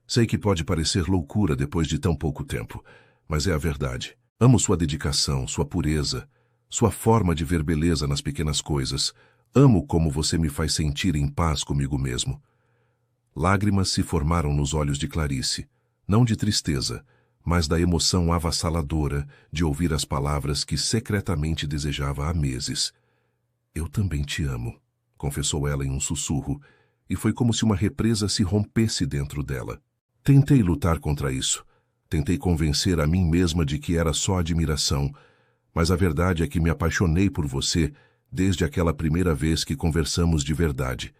Sei que pode parecer loucura depois de tão pouco tempo, mas é a verdade. Amo sua dedicação, sua pureza, sua forma de ver beleza nas pequenas coisas. Amo como você me faz sentir em paz comigo mesmo. Lágrimas se formaram nos olhos de Clarice, não de tristeza, mas da emoção avassaladora de ouvir as palavras que secretamente desejava há meses. Eu também te amo, confessou ela em um sussurro, e foi como se uma represa se rompesse dentro dela. Tentei lutar contra isso. Tentei convencer a mim mesma de que era só admiração, mas a verdade é que me apaixonei por você desde aquela primeira vez que conversamos de verdade.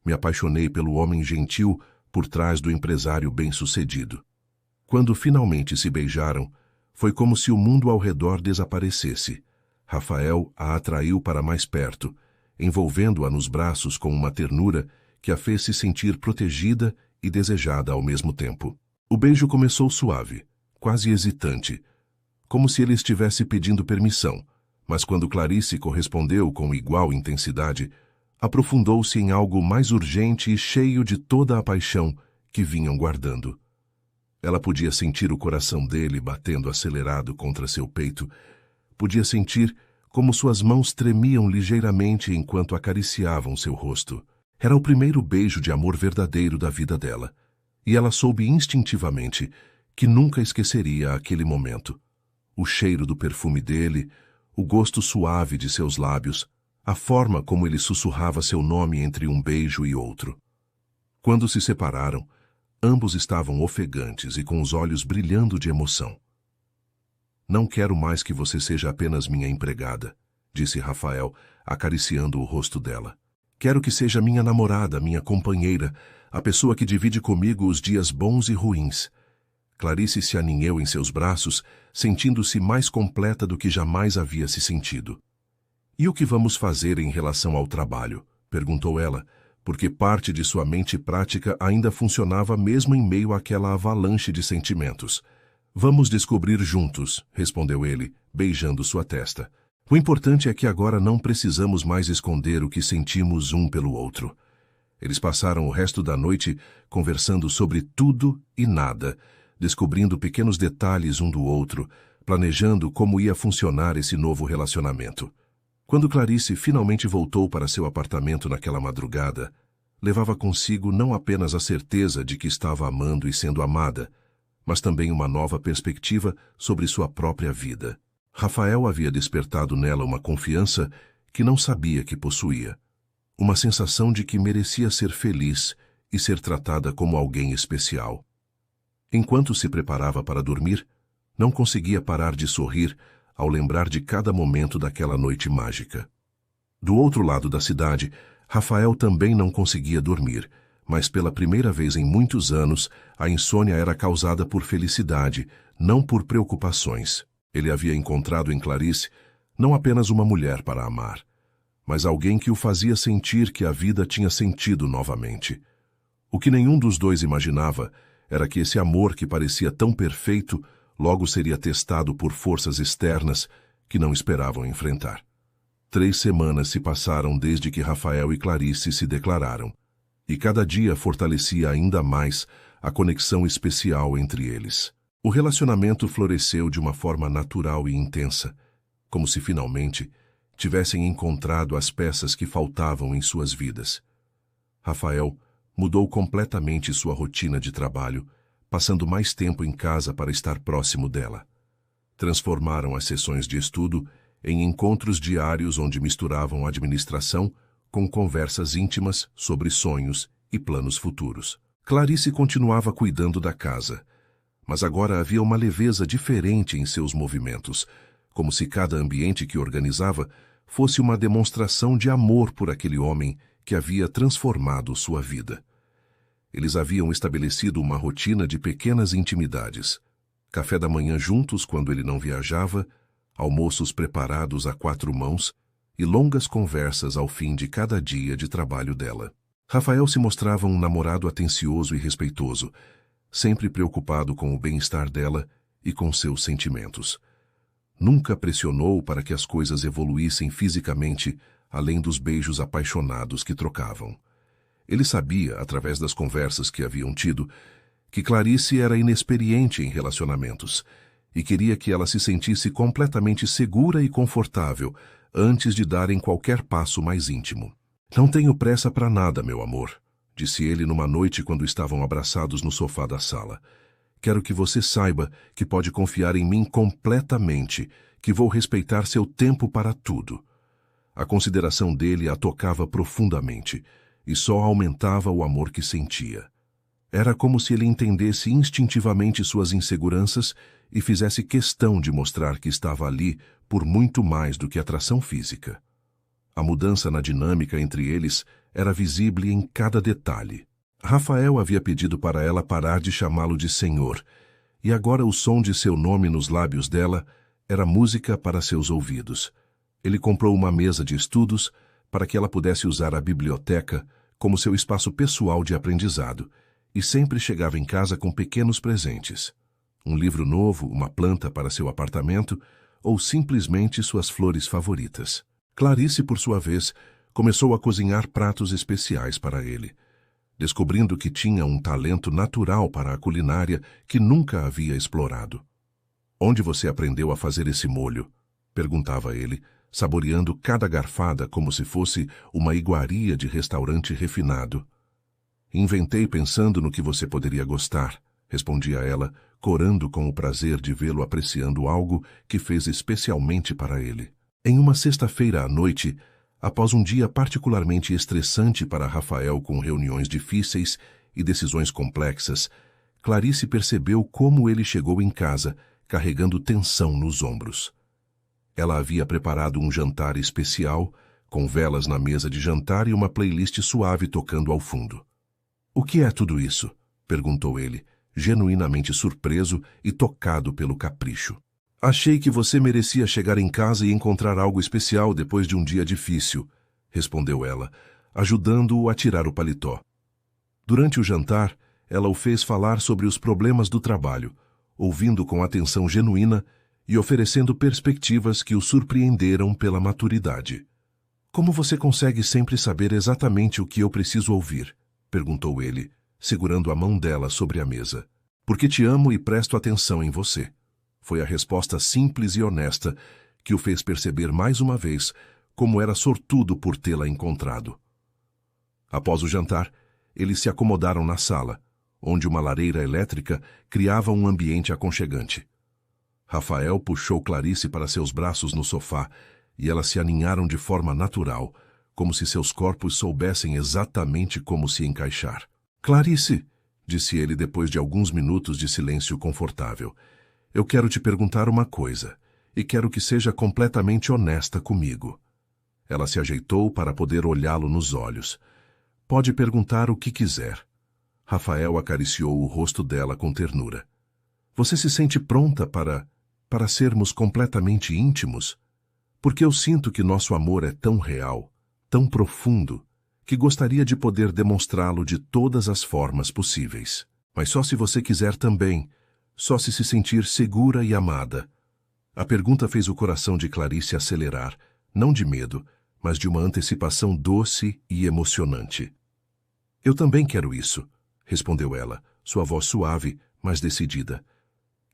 Me apaixonei pelo homem gentil por trás do empresário bem-sucedido. Quando finalmente se beijaram, foi como se o mundo ao redor desaparecesse. Rafael a atraiu para mais perto, envolvendo-a nos braços com uma ternura que a fez se sentir protegida e desejada ao mesmo tempo. O beijo começou suave, quase hesitante, como se ele estivesse pedindo permissão, mas quando Clarice correspondeu com igual intensidade, aprofundou-se em algo mais urgente e cheio de toda a paixão que vinham guardando. Ela podia sentir o coração dele batendo acelerado contra seu peito, podia sentir como suas mãos tremiam ligeiramente enquanto acariciavam seu rosto. Era o primeiro beijo de amor verdadeiro da vida dela, e ela soube instintivamente que nunca esqueceria aquele momento. O cheiro do perfume dele, o gosto suave de seus lábios, a forma como ele sussurrava seu nome entre um beijo e outro. Quando se separaram, ambos estavam ofegantes e com os olhos brilhando de emoção. Não quero mais que você seja apenas minha empregada, disse Rafael, acariciando o rosto dela. Quero que seja minha namorada, minha companheira, a pessoa que divide comigo os dias bons e ruins. Clarice se aninhou em seus braços, sentindo-se mais completa do que jamais havia se sentido. E o que vamos fazer em relação ao trabalho? Perguntou ela, porque parte de sua mente prática ainda funcionava mesmo em meio àquela avalanche de sentimentos. Vamos descobrir juntos, respondeu ele, beijando sua testa. O importante é que agora não precisamos mais esconder o que sentimos um pelo outro. Eles passaram o resto da noite conversando sobre tudo e nada, descobrindo pequenos detalhes um do outro, planejando como ia funcionar esse novo relacionamento. Quando Clarice finalmente voltou para seu apartamento naquela madrugada, levava consigo não apenas a certeza de que estava amando e sendo amada, mas também uma nova perspectiva sobre sua própria vida. Rafael havia despertado nela uma confiança que não sabia que possuía. Uma sensação de que merecia ser feliz e ser tratada como alguém especial. Enquanto se preparava para dormir, não conseguia parar de sorrir ao lembrar de cada momento daquela noite mágica. Do outro lado da cidade, Rafael também não conseguia dormir, mas pela primeira vez em muitos anos, a insônia era causada por felicidade, não por preocupações. Ele havia encontrado em Clarice não apenas uma mulher para amar, mas alguém que o fazia sentir que a vida tinha sentido novamente. O que nenhum dos dois imaginava era que esse amor que parecia tão perfeito logo seria testado por forças externas que não esperavam enfrentar. 3 semanas se passaram desde que Rafael e Clarice se declararam, e cada dia fortalecia ainda mais a conexão especial entre eles. O relacionamento floresceu de uma forma natural e intensa, como se finalmente tivessem encontrado as peças que faltavam em suas vidas. Rafael mudou completamente sua rotina de trabalho, passando mais tempo em casa para estar próximo dela. Transformaram as sessões de estudo em encontros diários onde misturavam administração com conversas íntimas sobre sonhos e planos futuros. Clarice continuava cuidando da casa, mas agora havia uma leveza diferente em seus movimentos, como se cada ambiente que organizava fosse uma demonstração de amor por aquele homem que havia transformado sua vida. Eles haviam estabelecido uma rotina de pequenas intimidades. Café da manhã juntos quando ele não viajava, almoços preparados a 4 mãos e longas conversas ao fim de cada dia de trabalho dela. Rafael se mostrava um namorado atencioso e respeitoso, sempre preocupado com o bem-estar dela e com seus sentimentos. Nunca pressionou para que as coisas evoluíssem fisicamente, além dos beijos apaixonados que trocavam. Ele sabia, através das conversas que haviam tido, que Clarice era inexperiente em relacionamentos e queria que ela se sentisse completamente segura e confortável antes de darem qualquer passo mais íntimo. Não tenho pressa para nada, meu amor, disse ele numa noite quando estavam abraçados no sofá da sala. Quero que você saiba que pode confiar em mim completamente, que vou respeitar seu tempo para tudo. A consideração dele a tocava profundamente e só aumentava o amor que sentia. Era como se ele entendesse instintivamente suas inseguranças e fizesse questão de mostrar que estava ali por muito mais do que atração física. A mudança na dinâmica entre eles era visível em cada detalhe. Rafael havia pedido para ela parar de chamá-lo de senhor, e agora o som de seu nome nos lábios dela era música para seus ouvidos. Ele comprou uma mesa de estudos para que ela pudesse usar a biblioteca como seu espaço pessoal de aprendizado, e sempre chegava em casa com pequenos presentes. Um livro novo, uma planta para seu apartamento, ou simplesmente suas flores favoritas. Clarice, por sua vez, começou a cozinhar pratos especiais para ele, descobrindo que tinha um talento natural para a culinária que nunca havia explorado. "Onde você aprendeu a fazer esse molho?" perguntava ele, saboreando cada garfada como se fosse uma iguaria de restaurante refinado. "Inventei pensando no que você poderia gostar", respondia ela, corando com o prazer de vê-lo apreciando algo que fez especialmente para ele. Em uma sexta-feira à noite, após um dia particularmente estressante para Rafael com reuniões difíceis e decisões complexas, Clarice percebeu como ele chegou em casa, carregando tensão nos ombros. Ela havia preparado um jantar especial, com velas na mesa de jantar e uma playlist suave tocando ao fundo. O que é tudo isso? Perguntou ele, genuinamente surpreso e tocado pelo capricho. Achei que você merecia chegar em casa e encontrar algo especial depois de um dia difícil, respondeu ela, ajudando-o a tirar o paletó. Durante o jantar, ela o fez falar sobre os problemas do trabalho, ouvindo com atenção genuína e oferecendo perspectivas que o surpreenderam pela maturidade. Como você consegue sempre saber exatamente o que eu preciso ouvir? Perguntou ele, segurando a mão dela sobre a mesa. Porque te amo e presto atenção em você. Foi a resposta simples e honesta que o fez perceber mais uma vez como era sortudo por tê-la encontrado. Após o jantar, eles se acomodaram na sala, onde uma lareira elétrica criava um ambiente aconchegante. Rafael puxou Clarice para seus braços no sofá e elas se aninharam de forma natural, como se seus corpos soubessem exatamente como se encaixar. Clarice, disse ele depois de alguns minutos de silêncio confortável, eu quero te perguntar uma coisa, e quero que seja completamente honesta comigo. Ela se ajeitou para poder olhá-lo nos olhos. Pode perguntar o que quiser. Rafael acariciou o rosto dela com ternura. Você se sente pronta para sermos completamente íntimos? Porque eu sinto que nosso amor é tão real, tão profundo, que gostaria de poder demonstrá-lo de todas as formas possíveis. Mas só se você quiser também, só se sentir segura e amada. A pergunta fez o coração de Clarice acelerar, não de medo, mas de uma antecipação doce e emocionante. Eu também quero isso, respondeu ela, sua voz suave, mas decidida.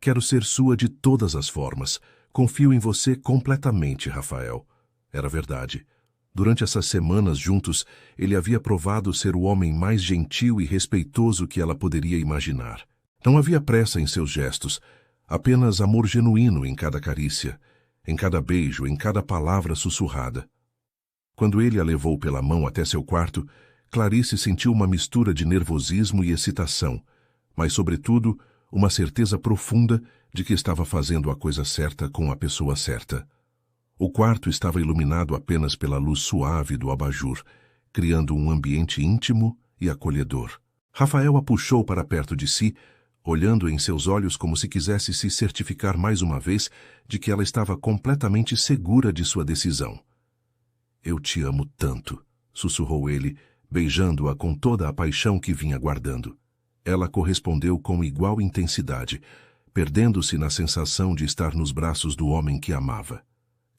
Quero ser sua de todas as formas. Confio em você completamente, Rafael. Era verdade. Durante essas semanas juntos, ele havia provado ser o homem mais gentil e respeitoso que ela poderia imaginar. Não havia pressa em seus gestos, apenas amor genuíno em cada carícia, em cada beijo, em cada palavra sussurrada. Quando ele a levou pela mão até seu quarto, Clarice sentiu uma mistura de nervosismo e excitação, mas, sobretudo, uma certeza profunda de que estava fazendo a coisa certa com a pessoa certa. O quarto estava iluminado apenas pela luz suave do abajur, criando um ambiente íntimo e acolhedor. Rafael a puxou para perto de si, olhando em seus olhos como se quisesse se certificar mais uma vez de que ela estava completamente segura de sua decisão. Eu te amo tanto, sussurrou ele, beijando-a com toda a paixão que vinha guardando. Ela correspondeu com igual intensidade, perdendo-se na sensação de estar nos braços do homem que amava.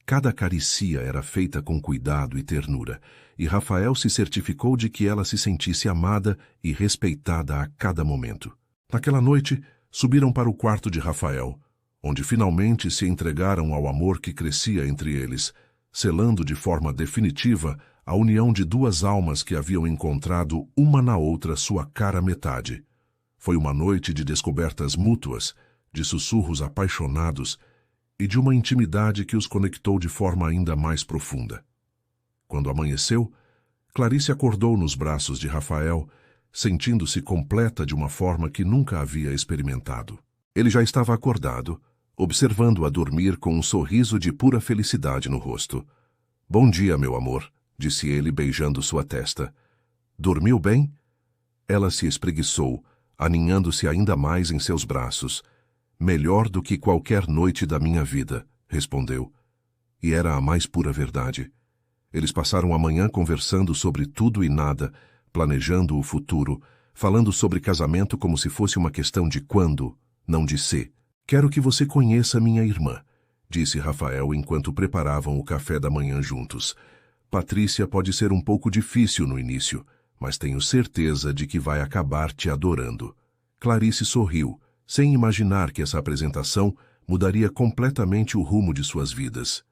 Cada carícia era feita com cuidado e ternura, e Rafael se certificou de que ela se sentisse amada e respeitada a cada momento. Naquela noite, subiram para o quarto de Rafael, onde finalmente se entregaram ao amor que crescia entre eles, selando de forma definitiva a união de duas almas que haviam encontrado uma na outra sua cara metade. Foi uma noite de descobertas mútuas, de sussurros apaixonados e de uma intimidade que os conectou de forma ainda mais profunda. Quando amanheceu, Clarice acordou nos braços de Rafael, sentindo-se completa de uma forma que nunca havia experimentado. Ele já estava acordado, observando-a dormir com um sorriso de pura felicidade no rosto. Bom dia, meu amor, disse ele beijando sua testa. Dormiu bem? Ela se espreguiçou, aninhando-se ainda mais em seus braços. Melhor do que qualquer noite da minha vida, respondeu. E era a mais pura verdade. Eles passaram a manhã conversando sobre tudo e nada, planejando o futuro, falando sobre casamento como se fosse uma questão de quando, não de se. Quero que você conheça minha irmã, disse Rafael enquanto preparavam o café da manhã juntos. Patrícia pode ser um pouco difícil no início, mas tenho certeza de que vai acabar te adorando. Clarice sorriu, sem imaginar que essa apresentação mudaria completamente o rumo de suas vidas.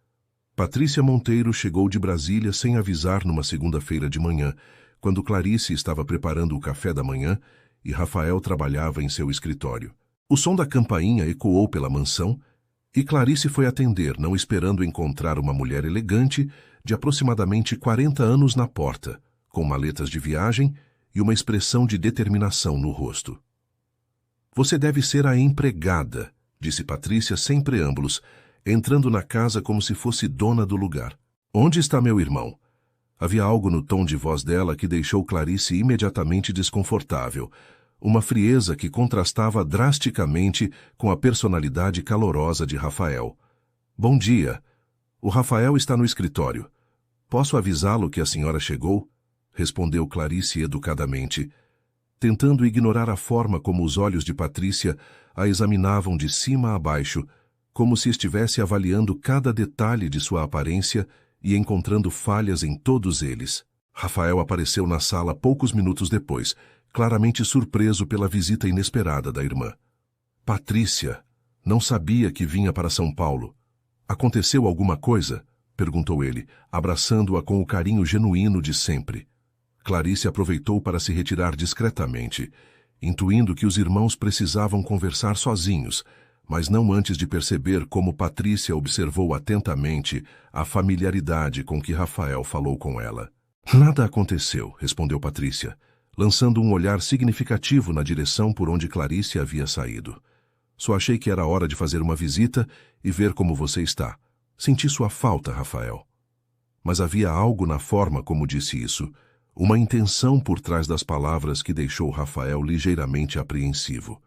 Patrícia Monteiro chegou de Brasília sem avisar numa segunda-feira de manhã, quando Clarice estava preparando o café da manhã e Rafael trabalhava em seu escritório. O som da campainha ecoou pela mansão e Clarice foi atender, não esperando encontrar uma mulher elegante de aproximadamente 40 anos na porta, com maletas de viagem e uma expressão de determinação no rosto. Você deve ser a empregada, disse Patrícia sem preâmbulos, entrando na casa como se fosse dona do lugar. Onde está meu irmão? Havia algo no tom de voz dela que deixou Clarice imediatamente desconfortável, uma frieza que contrastava drasticamente com a personalidade calorosa de Rafael. Bom dia. O Rafael está no escritório. Posso avisá-lo que a senhora chegou? Respondeu Clarice educadamente, tentando ignorar a forma como os olhos de Patrícia a examinavam de cima a baixo, como se estivesse avaliando cada detalhe de sua aparência e encontrando falhas em todos eles. Rafael apareceu na sala poucos minutos depois, claramente surpreso pela visita inesperada da irmã. Patrícia, não sabia que vinha para São Paulo. Aconteceu alguma coisa? Perguntou ele, abraçando-a com o carinho genuíno de sempre. Clarice aproveitou para se retirar discretamente, intuindo que os irmãos precisavam conversar sozinhos, mas não antes de perceber como Patrícia observou atentamente a familiaridade com que Rafael falou com ela. Nada aconteceu, respondeu Patrícia, lançando um olhar significativo na direção por onde Clarice havia saído. Só achei que era hora de fazer uma visita e ver como você está. Senti sua falta, Rafael. Mas havia algo na forma como disse isso, uma intenção por trás das palavras que deixou Rafael ligeiramente apreensivo.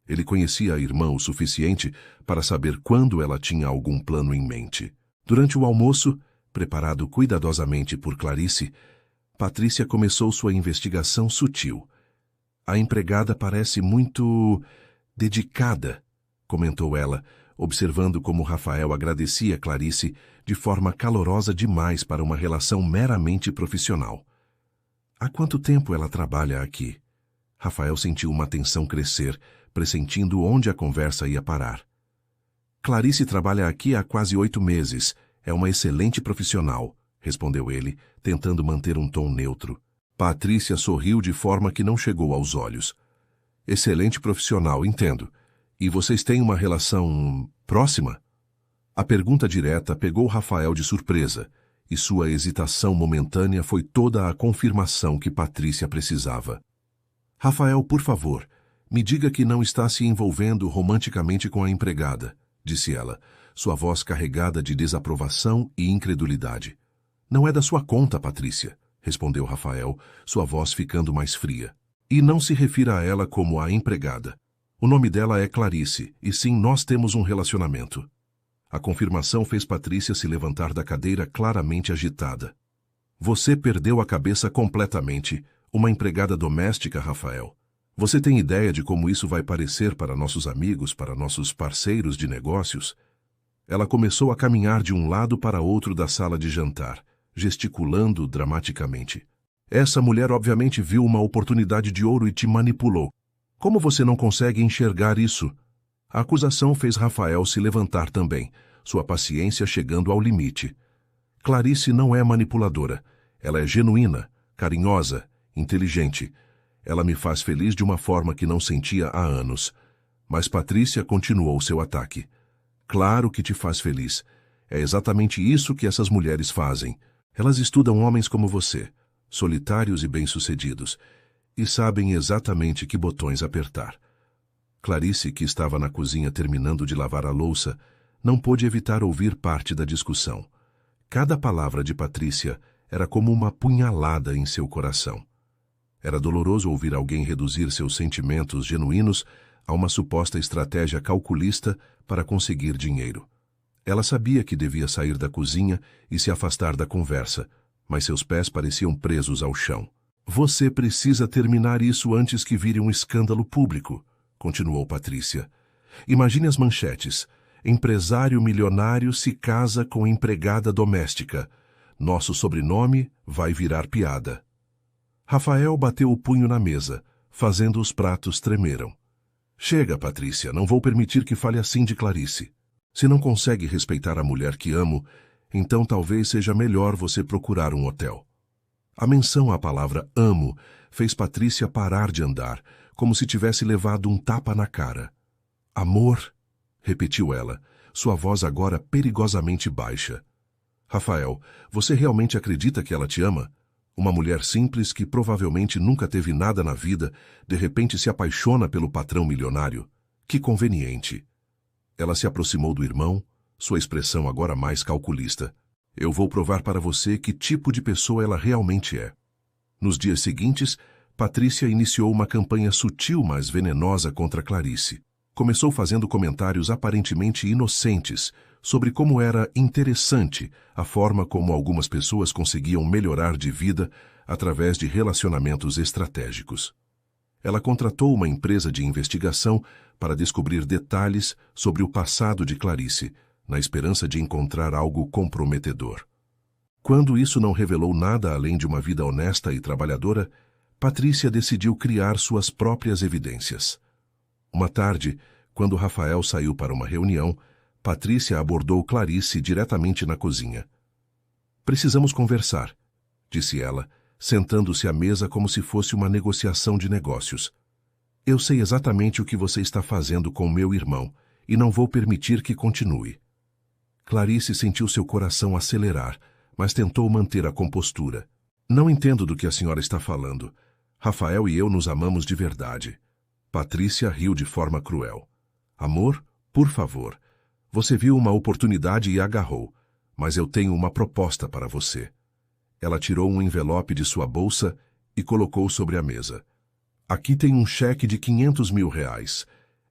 Ele conhecia a irmã o suficiente para saber quando ela tinha algum plano em mente. Durante o almoço, preparado cuidadosamente por Clarice, Patrícia começou sua investigação sutil. A empregada parece muito dedicada, comentou ela, observando como Rafael agradecia Clarice de forma calorosa demais para uma relação meramente profissional. Há quanto tempo ela trabalha aqui? Rafael sentiu uma tensão crescer, pressentindo onde a conversa ia parar. Clarice trabalha aqui há quase 8 meses. É uma excelente profissional, respondeu ele, tentando manter um tom neutro. Patrícia sorriu de forma que não chegou aos olhos. Excelente profissional, entendo. E vocês têm uma relação próxima? A pergunta direta pegou Rafael de surpresa, e sua hesitação momentânea foi toda a confirmação que Patrícia precisava. Rafael, por favor, me diga que não está se envolvendo romanticamente com a empregada, disse ela, sua voz carregada de desaprovação e incredulidade. Não é da sua conta, Patrícia, respondeu Rafael, sua voz ficando mais fria. E não se refira a ela como a empregada. O nome dela é Clarice, e sim, nós temos um relacionamento. A confirmação fez Patrícia se levantar da cadeira claramente agitada. Você perdeu a cabeça completamente. Uma empregada doméstica, Rafael. Você tem ideia de como isso vai parecer para nossos amigos, para nossos parceiros de negócios? Ela começou a caminhar de um lado para outro da sala de jantar, gesticulando dramaticamente. Essa mulher obviamente viu uma oportunidade de ouro e te manipulou. Como você não consegue enxergar isso? A acusação fez Rafael se levantar também, sua paciência chegando ao limite. Clarice não é manipuladora. Ela é genuína, carinhosa, inteligente. Ela me faz feliz de uma forma que não sentia há anos. Mas Patrícia continuou seu ataque. Claro que te faz feliz. É exatamente isso que essas mulheres fazem. Elas estudam homens como você, solitários e bem-sucedidos, e sabem exatamente que botões apertar. Clarice, que estava na cozinha terminando de lavar a louça, não pôde evitar ouvir parte da discussão. Cada palavra de Patrícia era como uma punhalada em seu coração. Era doloroso ouvir alguém reduzir seus sentimentos genuínos a uma suposta estratégia calculista para conseguir dinheiro. Ela sabia que devia sair da cozinha e se afastar da conversa, mas seus pés pareciam presos ao chão. Você precisa terminar isso antes que vire um escândalo público, continuou Patrícia. Imagine as manchetes. Empresário milionário se casa com empregada doméstica. Nosso sobrenome vai virar piada. Rafael bateu o punho na mesa, fazendo os pratos tremeram. Chega, Patrícia, não vou permitir que fale assim de Clarice. Se não consegue respeitar a mulher que amo, então talvez seja melhor você procurar um hotel. A menção à palavra amo fez Patrícia parar de andar, como se tivesse levado um tapa na cara. Amor, repetiu ela, sua voz agora perigosamente baixa. Rafael, você realmente acredita que ela te ama? Uma mulher simples que provavelmente nunca teve nada na vida, de repente se apaixona pelo patrão milionário. Que conveniente. Ela se aproximou do irmão, sua expressão agora mais calculista. Eu vou provar para você que tipo de pessoa ela realmente é. Nos dias seguintes, Patrícia iniciou uma campanha sutil, mas venenosa contra Clarice. Começou fazendo comentários aparentemente inocentes sobre como era interessante a forma como algumas pessoas conseguiam melhorar de vida através de relacionamentos estratégicos. Ela contratou uma empresa de investigação para descobrir detalhes sobre o passado de Clarice, na esperança de encontrar algo comprometedor. Quando isso não revelou nada além de uma vida honesta e trabalhadora, Patrícia decidiu criar suas próprias evidências. Uma tarde, quando Rafael saiu para uma reunião, Patrícia abordou Clarice diretamente na cozinha. "Precisamos conversar", disse ela, sentando-se à mesa como se fosse uma negociação de negócios. "Eu sei exatamente o que você está fazendo com meu irmão e não vou permitir que continue." Clarice sentiu seu coração acelerar, mas tentou manter a compostura. "Não entendo do que a senhora está falando. Rafael e eu nos amamos de verdade." Patrícia riu de forma cruel. "Amor, por favor. Você viu uma oportunidade e agarrou, mas eu tenho uma proposta para você." Ela tirou um envelope de sua bolsa e colocou sobre a mesa. "Aqui tem um cheque de R$ 500.000.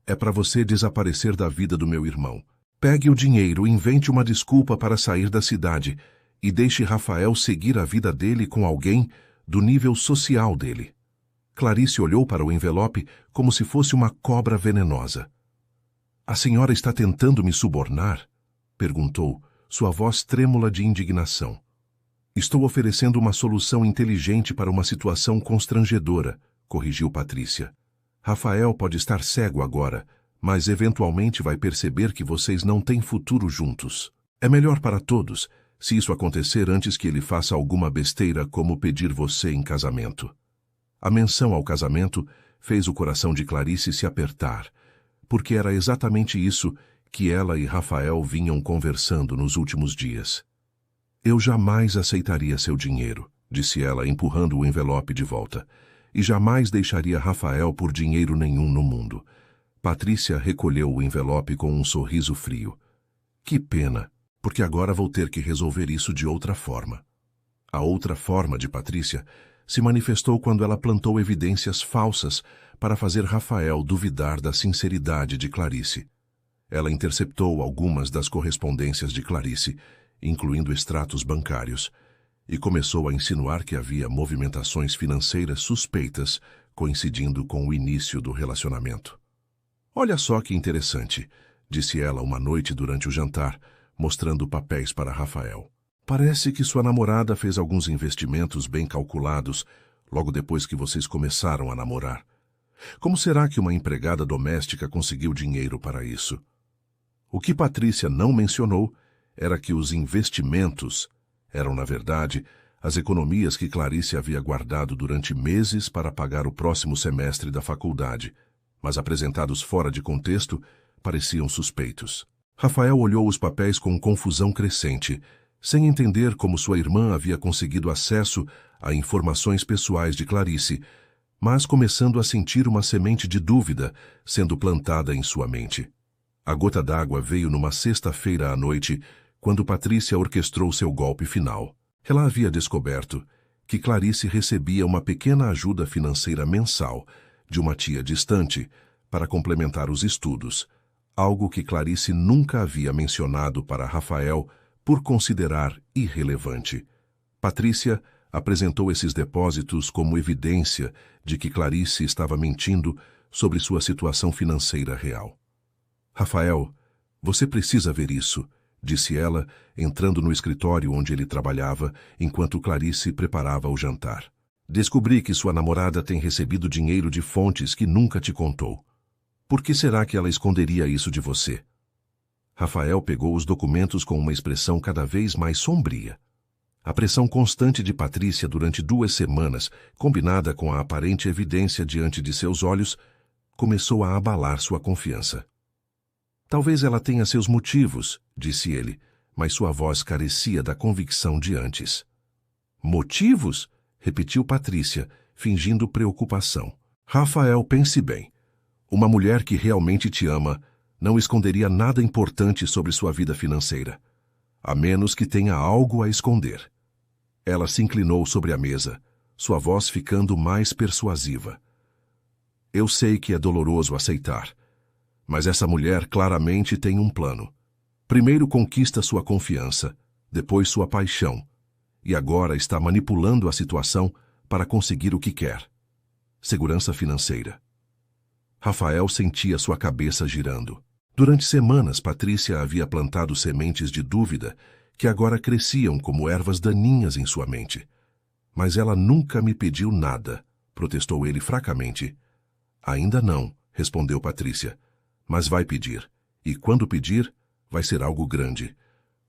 É para você desaparecer da vida do meu irmão. Pegue o dinheiro, invente uma desculpa para sair da cidade e deixe Rafael seguir a vida dele com alguém do nível social dele." Clarice olhou para o envelope como se fosse uma cobra venenosa. "A senhora está tentando me subornar?" perguntou, sua voz trêmula de indignação. "Estou oferecendo uma solução inteligente para uma situação constrangedora", corrigiu Patrícia. "Rafael pode estar cego agora, mas eventualmente vai perceber que vocês não têm futuro juntos. É melhor para todos se isso acontecer antes que ele faça alguma besteira como pedir você em casamento." A menção ao casamento fez o coração de Clarice se apertar, porque era exatamente isso que ela e Rafael vinham conversando nos últimos dias. "Eu jamais aceitaria seu dinheiro", disse ela, empurrando o envelope de volta, "e jamais deixaria Rafael por dinheiro nenhum no mundo." Patrícia recolheu o envelope com um sorriso frio. "Que pena, porque agora vou ter que resolver isso de outra forma." A outra forma de Patrícia se manifestou quando ela plantou evidências falsas para fazer Rafael duvidar da sinceridade de Clarice. Ela interceptou algumas das correspondências de Clarice, incluindo extratos bancários, e começou a insinuar que havia movimentações financeiras suspeitas coincidindo com o início do relacionamento. "Olha só que interessante", disse ela uma noite durante o jantar, mostrando papéis para Rafael. "Parece que sua namorada fez alguns investimentos bem calculados logo depois que vocês começaram a namorar. Como será que uma empregada doméstica conseguiu dinheiro para isso?" O que Patrícia não mencionou era que os investimentos eram, na verdade, as economias que Clarice havia guardado durante meses para pagar o próximo semestre da faculdade, mas apresentados fora de contexto, pareciam suspeitos. Rafael olhou os papéis com confusão crescente, sem entender como sua irmã havia conseguido acesso a informações pessoais de Clarice, mas começando a sentir uma semente de dúvida sendo plantada em sua mente. A gota d'água veio numa sexta-feira à noite, quando Patrícia orquestrou seu golpe final. Ela havia descoberto que Clarice recebia uma pequena ajuda financeira mensal de uma tia distante para complementar os estudos, algo que Clarice nunca havia mencionado para Rafael por considerar irrelevante. Patrícia apresentou esses depósitos como evidência de que Clarice estava mentindo sobre sua situação financeira real. "Rafael, você precisa ver isso", disse ela, entrando no escritório onde ele trabalhava, enquanto Clarice preparava o jantar. "Descobri que sua namorada tem recebido dinheiro de fontes que nunca te contou. Por que será que ela esconderia isso de você?" Rafael pegou os documentos com uma expressão cada vez mais sombria. A pressão constante de Patrícia durante 2 semanas, combinada com a aparente evidência diante de seus olhos, começou a abalar sua confiança. "Talvez ela tenha seus motivos", disse ele, mas sua voz carecia da convicção de antes. "Motivos?", repetiu Patrícia, fingindo preocupação. "Rafael, pense bem. Uma mulher que realmente te ama não esconderia nada importante sobre sua vida financeira. a menos que tenha algo a esconder. Ela se inclinou sobre a mesa, sua voz ficando mais persuasiva. Eu sei que é doloroso aceitar, mas essa mulher claramente tem um plano. Primeiro conquista sua confiança, depois sua paixão, e agora está manipulando a situação para conseguir o que quer. Segurança financeira. Rafael sentia sua cabeça girando. Durante semanas, Patrícia havia plantado sementes de dúvida que agora cresciam como ervas daninhas em sua mente. Mas ela nunca me pediu nada, protestou ele fracamente. Ainda não, respondeu Patrícia, mas vai pedir. E quando pedir, vai ser algo grande.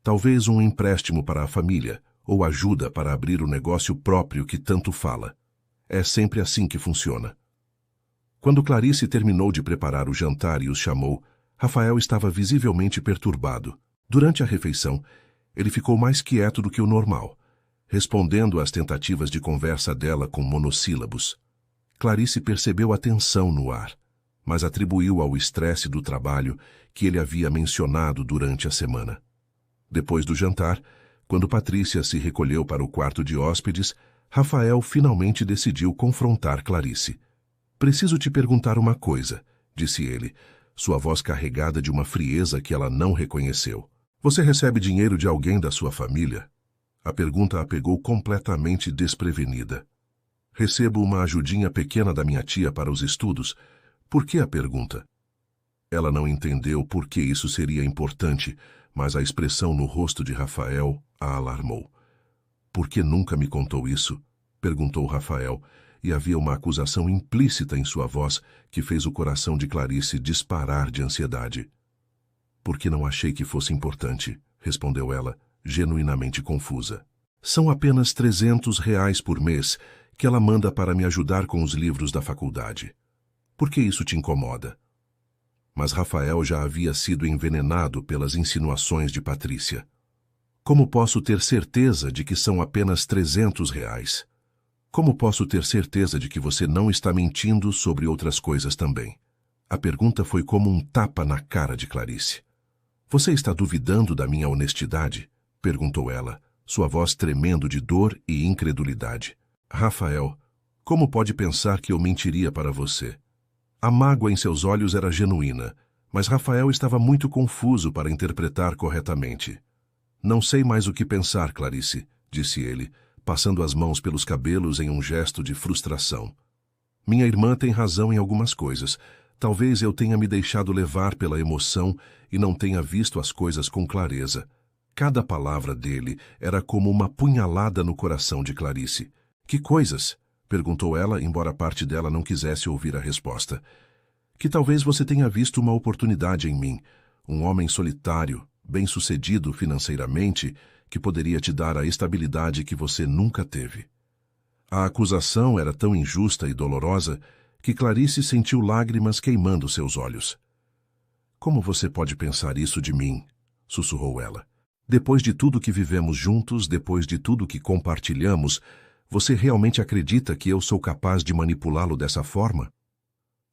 Talvez um empréstimo para a família, ou ajuda para abrir o negócio próprio que tanto fala. É sempre assim que funciona. Quando Clarice terminou de preparar o jantar e os chamou, Rafael estava visivelmente perturbado. Durante a refeição, ele ficou mais quieto do que o normal, respondendo às tentativas de conversa dela com monossílabos. Clarice percebeu a tensão no ar, mas atribuiu ao estresse do trabalho que ele havia mencionado durante a semana. Depois do jantar, quando Patrícia se recolheu para o quarto de hóspedes, Rafael finalmente decidiu confrontar Clarice. Preciso te perguntar uma coisa, disse ele, sua voz carregada de uma frieza que ela não reconheceu. Você recebe dinheiro de alguém da sua família? A pergunta a pegou completamente desprevenida. Recebo uma ajudinha pequena da minha tia para os estudos. Por que a pergunta? Ela não entendeu por que isso seria importante, mas a expressão no rosto de Rafael a alarmou. Por que nunca me contou isso? Perguntou Rafael, e havia uma acusação implícita em sua voz que fez o coração de Clarice disparar de ansiedade. Porque não achei que fosse importante, respondeu ela, genuinamente confusa. São apenas R$ 300 por mês que ela manda para me ajudar com os livros da faculdade. Por que isso te incomoda? Mas Rafael já havia sido envenenado pelas insinuações de Patrícia. Como posso ter certeza de que são apenas R$ 300? Como posso ter certeza de que você não está mentindo sobre outras coisas também? A pergunta foi como um tapa na cara de Clarice. Você está duvidando da minha honestidade? Perguntou ela, sua voz tremendo de dor e incredulidade. Rafael, como pode pensar que eu mentiria para você? A mágoa em seus olhos era genuína, mas Rafael estava muito confuso para interpretar corretamente. Não sei mais o que pensar, Clarice, disse ele, passando as mãos pelos cabelos em um gesto de frustração. Minha irmã tem razão em algumas coisas. Talvez eu tenha me deixado levar pela emoção e não tenha visto as coisas com clareza. Cada palavra dele era como uma punhalada no coração de Clarice. Que coisas? Perguntou ela, embora parte dela não quisesse ouvir a resposta. Que talvez você tenha visto uma oportunidade em mim, um homem solitário, bem-sucedido financeiramente, que poderia te dar a estabilidade que você nunca teve. A acusação era tão injusta e dolorosa que Clarice sentiu lágrimas queimando seus olhos. Como você pode pensar isso de mim? Sussurrou ela. Depois de tudo que vivemos juntos, depois de tudo que compartilhamos, você realmente acredita que eu sou capaz de manipulá-lo dessa forma?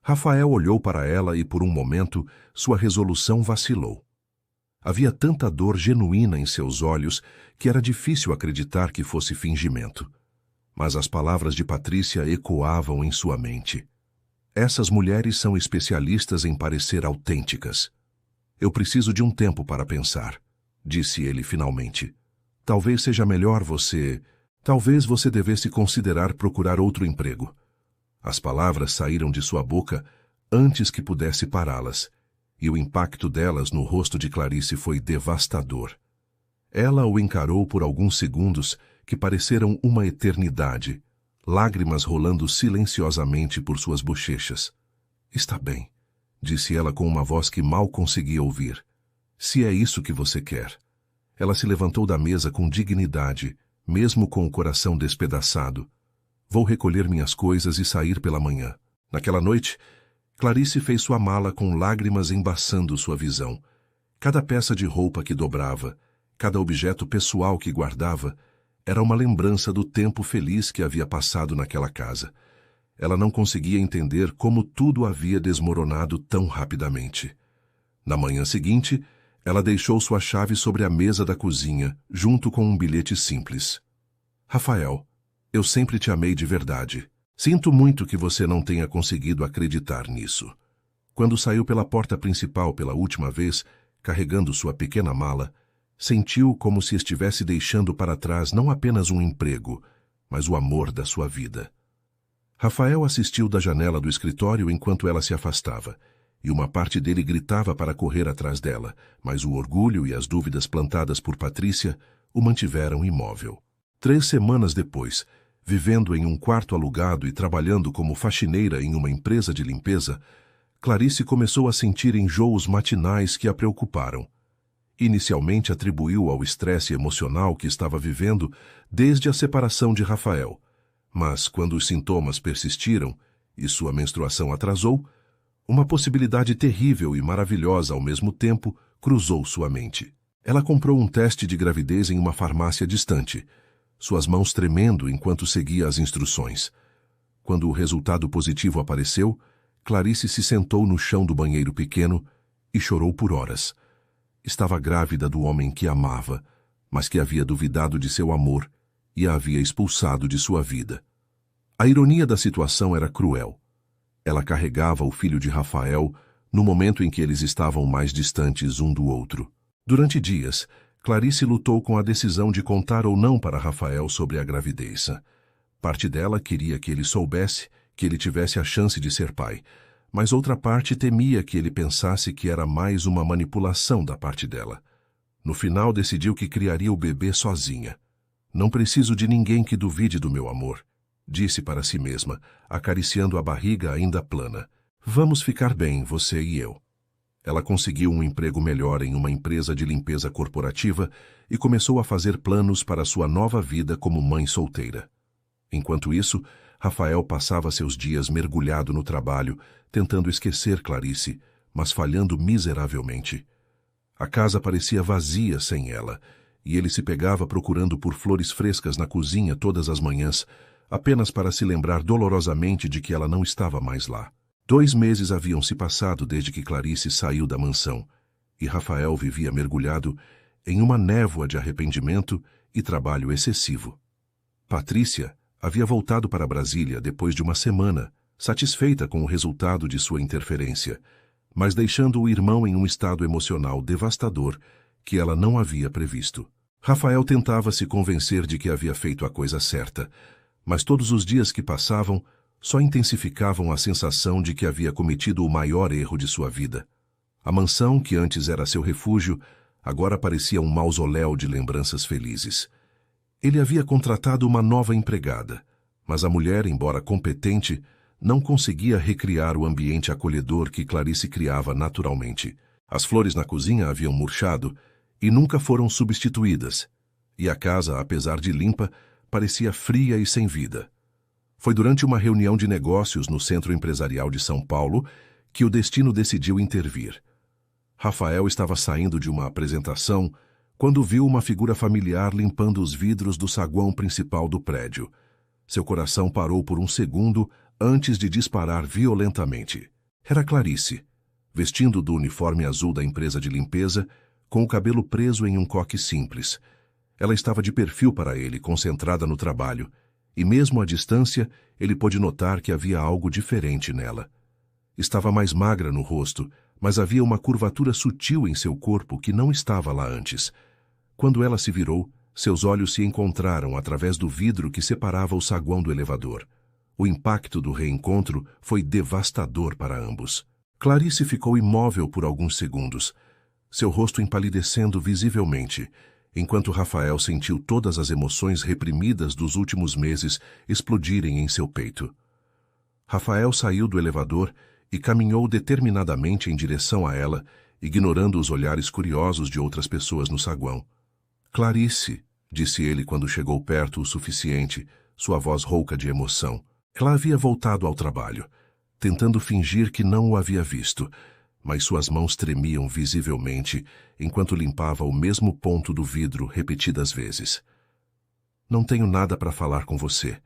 Rafael olhou para ela e, por um momento, sua resolução vacilou. Havia tanta dor genuína em seus olhos que era difícil acreditar que fosse fingimento. Mas as palavras de Patrícia ecoavam em sua mente. Essas mulheres são especialistas em parecer autênticas. Eu preciso de um tempo para pensar, disse ele finalmente. Talvez seja melhor você... Talvez você devesse considerar procurar outro emprego. As palavras saíram de sua boca antes que pudesse pará-las, e o impacto delas no rosto de Clarice foi devastador. Ela o encarou por alguns segundos que pareceram uma eternidade, lágrimas rolando silenciosamente por suas bochechas. Está bem, disse ela com uma voz que mal conseguia ouvir. Se é isso que você quer. Ela se levantou da mesa com dignidade, mesmo com o coração despedaçado. Vou recolher minhas coisas e sair pela manhã. Naquela noite, Clarice fez sua mala com lágrimas embaçando sua visão. Cada peça de roupa que dobrava, cada objeto pessoal que guardava, era uma lembrança do tempo feliz que havia passado naquela casa. Ela não conseguia entender como tudo havia desmoronado tão rapidamente. Na manhã seguinte, Ela deixou sua chave sobre a mesa da cozinha, junto com um bilhete simples. Rafael, eu sempre te amei de verdade. Sinto muito que você não tenha conseguido acreditar nisso. Quando saiu pela porta principal pela última vez, carregando sua pequena mala, sentiu como se estivesse deixando para trás não apenas um emprego, mas o amor da sua vida. Rafael assistiu da janela do escritório enquanto ela se afastava, e uma parte dele gritava para correr atrás dela, mas o orgulho e as dúvidas plantadas por Patrícia o mantiveram imóvel. 3 semanas depois, vivendo em um quarto alugado e trabalhando como faxineira em uma empresa de limpeza, Clarice começou a sentir enjoos matinais que a preocuparam. Inicialmente atribuiu ao estresse emocional que estava vivendo desde a separação de Rafael, mas quando os sintomas persistiram e sua menstruação atrasou, uma possibilidade terrível e maravilhosa ao mesmo tempo cruzou sua mente. Ela comprou um teste de gravidez em uma farmácia distante, suas mãos tremendo enquanto seguia as instruções. Quando o resultado positivo apareceu, Clarice se sentou no chão do banheiro pequeno e chorou por horas. Estava grávida do homem que amava, mas que havia duvidado de seu amor e a havia expulsado de sua vida. A ironia da situação era cruel. Ela carregava o filho de Rafael no momento em que eles estavam mais distantes um do outro. Durante dias, Clarice lutou com a decisão de contar ou não para Rafael sobre a gravidez. Parte dela queria que ele soubesse, que ele tivesse a chance de ser pai, mas outra parte temia que ele pensasse que era mais uma manipulação da parte dela. No final, decidiu que criaria o bebê sozinha. Não preciso de ninguém que duvide do meu amor, disse para si mesma, acariciando a barriga ainda plana. Vamos ficar bem, você e eu. Ela conseguiu um emprego melhor em uma empresa de limpeza corporativa e começou a fazer planos para sua nova vida como mãe solteira. Enquanto isso, Rafael passava seus dias mergulhado no trabalho, tentando esquecer Clarice, mas falhando miseravelmente. A casa parecia vazia sem ela, e ele se pegava procurando por flores frescas na cozinha todas as manhãs, apenas para se lembrar dolorosamente de que ela não estava mais lá. 2 meses haviam se passado desde que Clarice saiu da mansão, e Rafael vivia mergulhado em uma névoa de arrependimento e trabalho excessivo. Patrícia havia voltado para Brasília depois de uma semana, satisfeita com o resultado de sua interferência, mas deixando o irmão em um estado emocional devastador que ela não havia previsto. Rafael tentava se convencer de que havia feito a coisa certa, mas todos os dias que passavam só intensificavam a sensação de que havia cometido o maior erro de sua vida. A mansão, que antes era seu refúgio, agora parecia um mausoléu de lembranças felizes. Ele havia contratado uma nova empregada, mas a mulher, embora competente, não conseguia recriar o ambiente acolhedor que Clarice criava naturalmente. As flores na cozinha haviam murchado e nunca foram substituídas, e a casa, apesar de limpa, parecia fria e sem vida. Foi durante uma reunião de negócios no Centro Empresarial de São Paulo que o destino decidiu intervir. Rafael estava saindo de uma apresentação quando viu uma figura familiar limpando os vidros do saguão principal do prédio. Seu coração parou por um segundo antes de disparar violentamente. Era Clarice, vestindo do uniforme azul da empresa de limpeza, com o cabelo preso em um coque simples. Ela estava de perfil para ele, concentrada no trabalho, e mesmo à distância, ele pôde notar que havia algo diferente nela. Estava mais magra no rosto, mas havia uma curvatura sutil em seu corpo que não estava lá antes. Quando ela se virou, seus olhos se encontraram através do vidro que separava o saguão do elevador. O impacto do reencontro foi devastador para ambos. Clarice ficou imóvel por alguns segundos, seu rosto empalidecendo visivelmente, enquanto Rafael sentiu todas as emoções reprimidas dos últimos meses explodirem em seu peito. Rafael saiu do elevador e caminhou determinadamente em direção a ela, ignorando os olhares curiosos de outras pessoas no saguão. Clarice, disse ele quando chegou perto o suficiente, sua voz rouca de emoção. Ela havia voltado ao trabalho, tentando fingir que não o havia visto, mas suas mãos tremiam visivelmente enquanto limpava o mesmo ponto do vidro repetidas vezes. Não tenho nada para falar com você,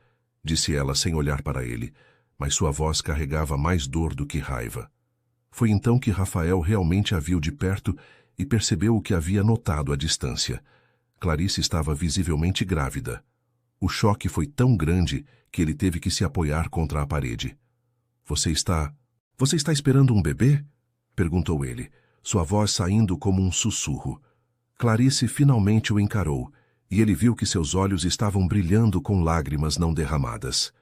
disse ela sem olhar para ele, mas sua voz carregava mais dor do que raiva. Foi então que Rafael realmente a viu de perto e percebeu o que havia notado à distância. Clarice estava visivelmente grávida. O choque foi tão grande que ele teve que se apoiar contra a parede. Você está esperando um bebê? Perguntou ele, sua voz saindo como um sussurro. Clarice finalmente o encarou, e ele viu que seus olhos estavam brilhando com lágrimas não derramadas.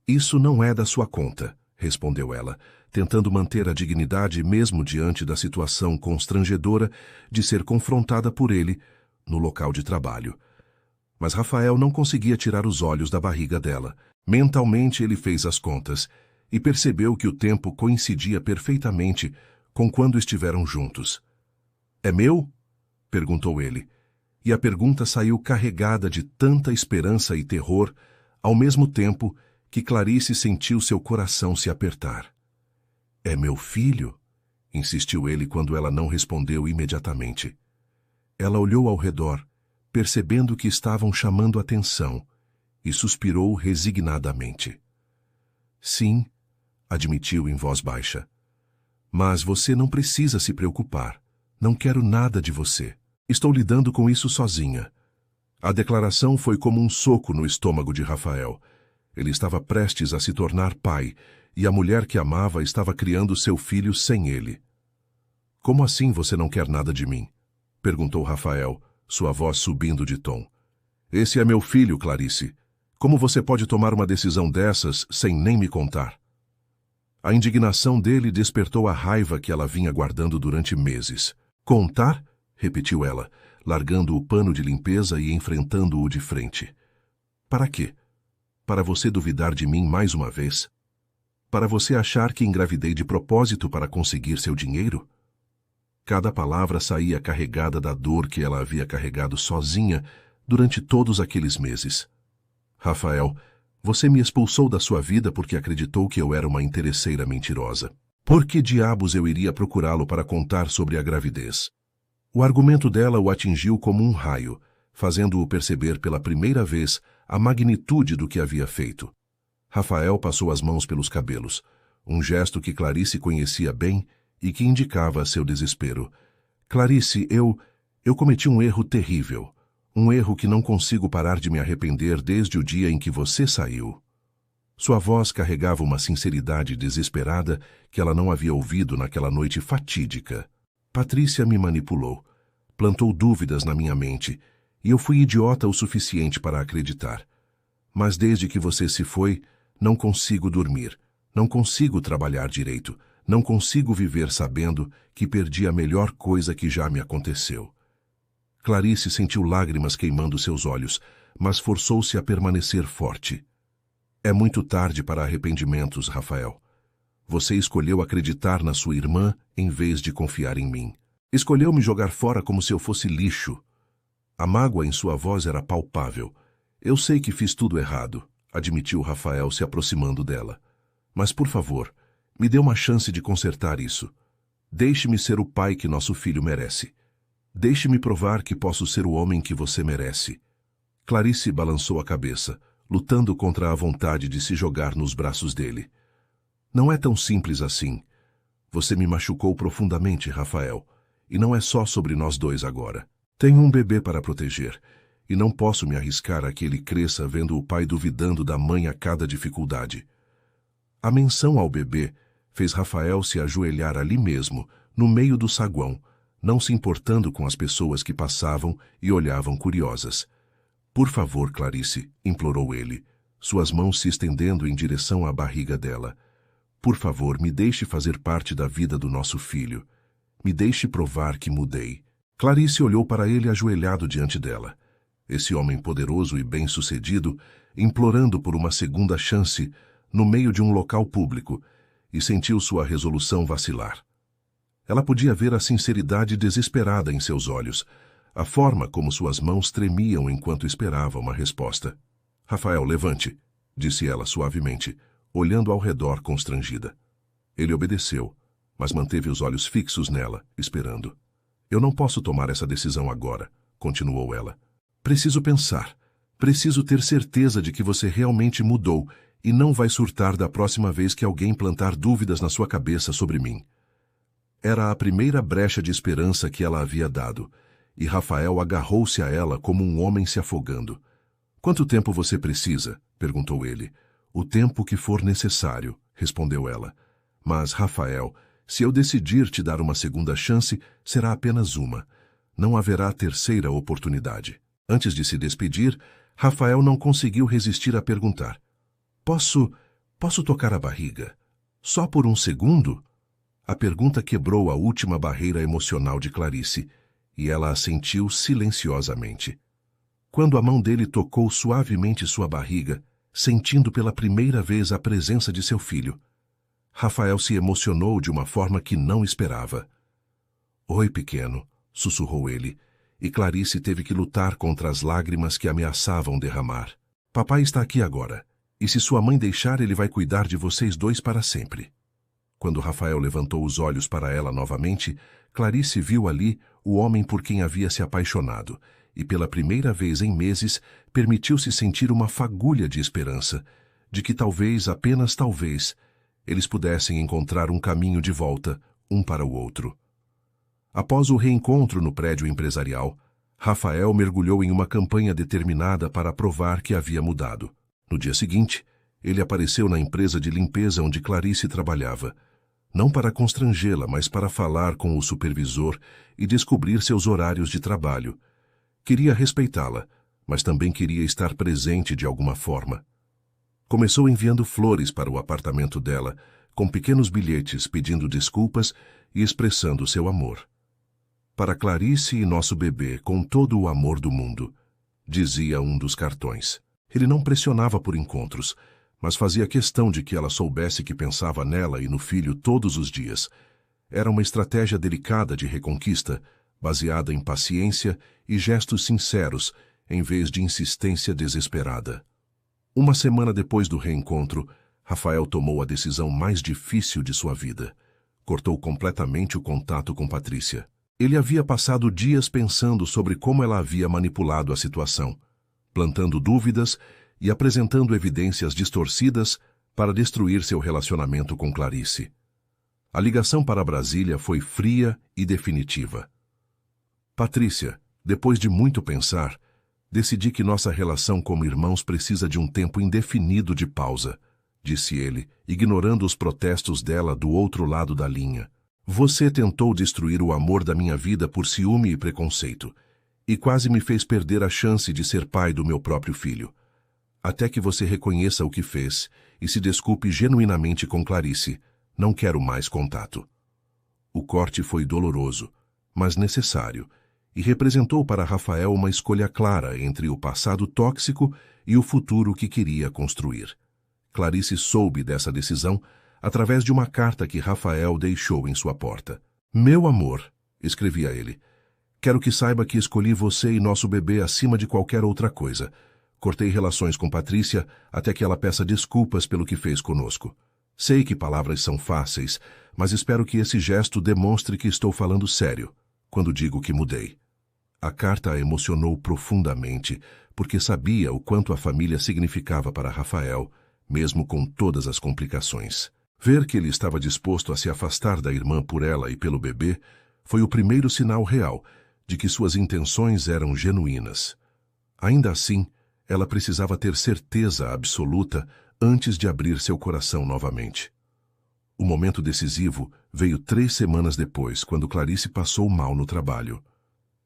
Isso não é da sua conta, respondeu ela, tentando manter a dignidade mesmo diante da situação constrangedora de ser confrontada por ele no local de trabalho. Mas Rafael não conseguia tirar os olhos da barriga dela. Mentalmente ele fez as contas e percebeu que o tempo coincidia perfeitamente com quando estiveram juntos. É meu? Perguntou ele, e a pergunta saiu carregada de tanta esperança e terror, ao mesmo tempo que Clarice sentiu seu coração se apertar. É meu filho? Insistiu ele quando ela não respondeu imediatamente. Ela olhou ao redor, percebendo que estavam chamando atenção, e suspirou resignadamente. Sim, admitiu em voz baixa. Mas você não precisa se preocupar. Não quero nada de você. Estou lidando com isso sozinha. A declaração foi como um soco no estômago de Rafael. Ele estava prestes a se tornar pai, e a mulher que amava estava criando seu filho sem ele. Como assim você não quer nada de mim? Perguntou Rafael, sua voz subindo de tom. Esse é meu filho, Clarice. Como você pode tomar uma decisão dessas sem nem me contar? A indignação dele despertou a raiva que ela vinha guardando durante meses. Contar? Repetiu ela, largando o pano de limpeza e enfrentando-o de frente. Para quê? Para você duvidar de mim mais uma vez? Para você achar que engravidei de propósito para conseguir seu dinheiro? Cada palavra saía carregada da dor que ela havia carregado sozinha durante todos aqueles meses. Rafael, você me expulsou da sua vida porque acreditou que eu era uma interesseira mentirosa. Por que diabos eu iria procurá-lo para contar sobre a gravidez? O argumento dela o atingiu como um raio, fazendo-o perceber pela primeira vez a magnitude do que havia feito. Rafael passou as mãos pelos cabelos, um gesto que Clarice conhecia bem e que indicava seu desespero. Clarice, eu cometi um erro terrível, um erro que não consigo parar de me arrepender desde o dia em que você saiu. Sua voz carregava uma sinceridade desesperada que ela não havia ouvido naquela noite fatídica. Patrícia me manipulou, plantou dúvidas na minha mente, e eu fui idiota o suficiente para acreditar. Mas desde que você se foi, não consigo dormir, não consigo trabalhar direito, não consigo viver sabendo que perdi a melhor coisa que já me aconteceu. Clarice sentiu lágrimas queimando seus olhos, mas forçou-se a permanecer forte. É muito tarde para arrependimentos, Rafael. Você escolheu acreditar na sua irmã em vez de confiar em mim. Escolheu me jogar fora como se eu fosse lixo. A mágoa em sua voz era palpável. Eu sei que fiz tudo errado, admitiu Rafael se aproximando dela. Mas, por favor, me dê uma chance de consertar isso. Deixe-me ser o pai que nosso filho merece. Deixe-me provar que posso ser o homem que você merece. Clarice balançou a cabeça, lutando contra a vontade de se jogar nos braços dele. Não é tão simples assim. Você me machucou profundamente, Rafael, e não é só sobre nós dois agora. Tenho um bebê para proteger, e não posso me arriscar a que ele cresça vendo o pai duvidando da mãe a cada dificuldade. A menção ao bebê fez Rafael se ajoelhar ali mesmo, no meio do saguão, não se importando com as pessoas que passavam e olhavam curiosas. Por favor, Clarice, implorou ele, suas mãos se estendendo em direção à barriga dela. Por favor, me deixe fazer parte da vida do nosso filho. Me deixe provar que mudei. Clarice olhou para ele ajoelhado diante dela. Esse homem poderoso e bem-sucedido, implorando por uma segunda chance, no meio de um local público, e sentiu sua resolução vacilar. Ela podia ver a sinceridade desesperada em seus olhos, a forma como suas mãos tremiam enquanto esperava uma resposta. Rafael, levante, disse ela suavemente, olhando ao redor constrangida. Ele obedeceu, mas manteve os olhos fixos nela, esperando. Eu não posso tomar essa decisão agora, continuou ela. Preciso pensar. Preciso ter certeza de que você realmente mudou e não vai surtar da próxima vez que alguém plantar dúvidas na sua cabeça sobre mim. Era a primeira brecha de esperança que ela havia dado, e Rafael agarrou-se a ela como um homem se afogando. "Quanto tempo você precisa?" perguntou ele. "O tempo que for necessário", respondeu ela. "Mas, Rafael, se eu decidir te dar uma segunda chance, será apenas uma. Não haverá terceira oportunidade." Antes de se despedir, Rafael não conseguiu resistir a perguntar: Posso tocar a barriga? Só por um segundo?" A pergunta quebrou a última barreira emocional de Clarice, e ela assentiu silenciosamente. Quando a mão dele tocou suavemente sua barriga, sentindo pela primeira vez a presença de seu filho, Rafael se emocionou de uma forma que não esperava. "Oi, pequeno", sussurrou ele, e Clarice teve que lutar contra as lágrimas que ameaçavam derramar. "Papai está aqui agora, e se sua mãe deixar, ele vai cuidar de vocês dois para sempre." Quando Rafael levantou os olhos para ela novamente, Clarice viu ali o homem por quem havia se apaixonado, e pela primeira vez em meses permitiu-se sentir uma fagulha de esperança, de que talvez, apenas talvez, eles pudessem encontrar um caminho de volta, um para o outro. Após o reencontro no prédio empresarial, Rafael mergulhou em uma campanha determinada para provar que havia mudado. No dia seguinte, ele apareceu na empresa de limpeza onde Clarice trabalhava, não para constrangê-la, mas para falar com o supervisor e descobrir seus horários de trabalho. Queria respeitá-la, mas também queria estar presente de alguma forma. Começou enviando flores para o apartamento dela, com pequenos bilhetes pedindo desculpas e expressando seu amor. "Para Clarice e nosso bebê, com todo o amor do mundo", dizia um dos cartões. Ele não pressionava por encontros, mas fazia questão de que ela soubesse que pensava nela e no filho todos os dias. Era uma estratégia delicada de reconquista, baseada em paciência e gestos sinceros, em vez de insistência desesperada. Uma semana depois do reencontro, Rafael tomou a decisão mais difícil de sua vida. Cortou completamente o contato com Patrícia. Ele havia passado dias pensando sobre como ela havia manipulado a situação, plantando dúvidas e apresentando evidências distorcidas para destruir seu relacionamento com Clarice. A ligação para Brasília foi fria e definitiva. "Patrícia, depois de muito pensar, decidi que nossa relação como irmãos precisa de um tempo indefinido de pausa", disse ele, ignorando os protestos dela do outro lado da linha. "Você tentou destruir o amor da minha vida por ciúme e preconceito, e quase me fez perder a chance de ser pai do meu próprio filho. Até que você reconheça o que fez e se desculpe genuinamente com Clarice, não quero mais contato." O corte foi doloroso, mas necessário, e representou para Rafael uma escolha clara entre o passado tóxico e o futuro que queria construir. Clarice soube dessa decisão através de uma carta que Rafael deixou em sua porta. "Meu amor", escrevia ele, "quero que saiba que escolhi você e nosso bebê acima de qualquer outra coisa. Cortei relações com Patrícia até que ela peça desculpas pelo que fez conosco. Sei que palavras são fáceis, mas espero que esse gesto demonstre que estou falando sério quando digo que mudei." A carta a emocionou profundamente, porque sabia o quanto a família significava para Rafael, mesmo com todas as complicações. Ver que ele estava disposto a se afastar da irmã por ela e pelo bebê foi o primeiro sinal real de que suas intenções eram genuínas. Ainda assim, ela precisava ter certeza absoluta antes de abrir seu coração novamente. O momento decisivo veio 3 semanas depois, quando Clarice passou mal no trabalho.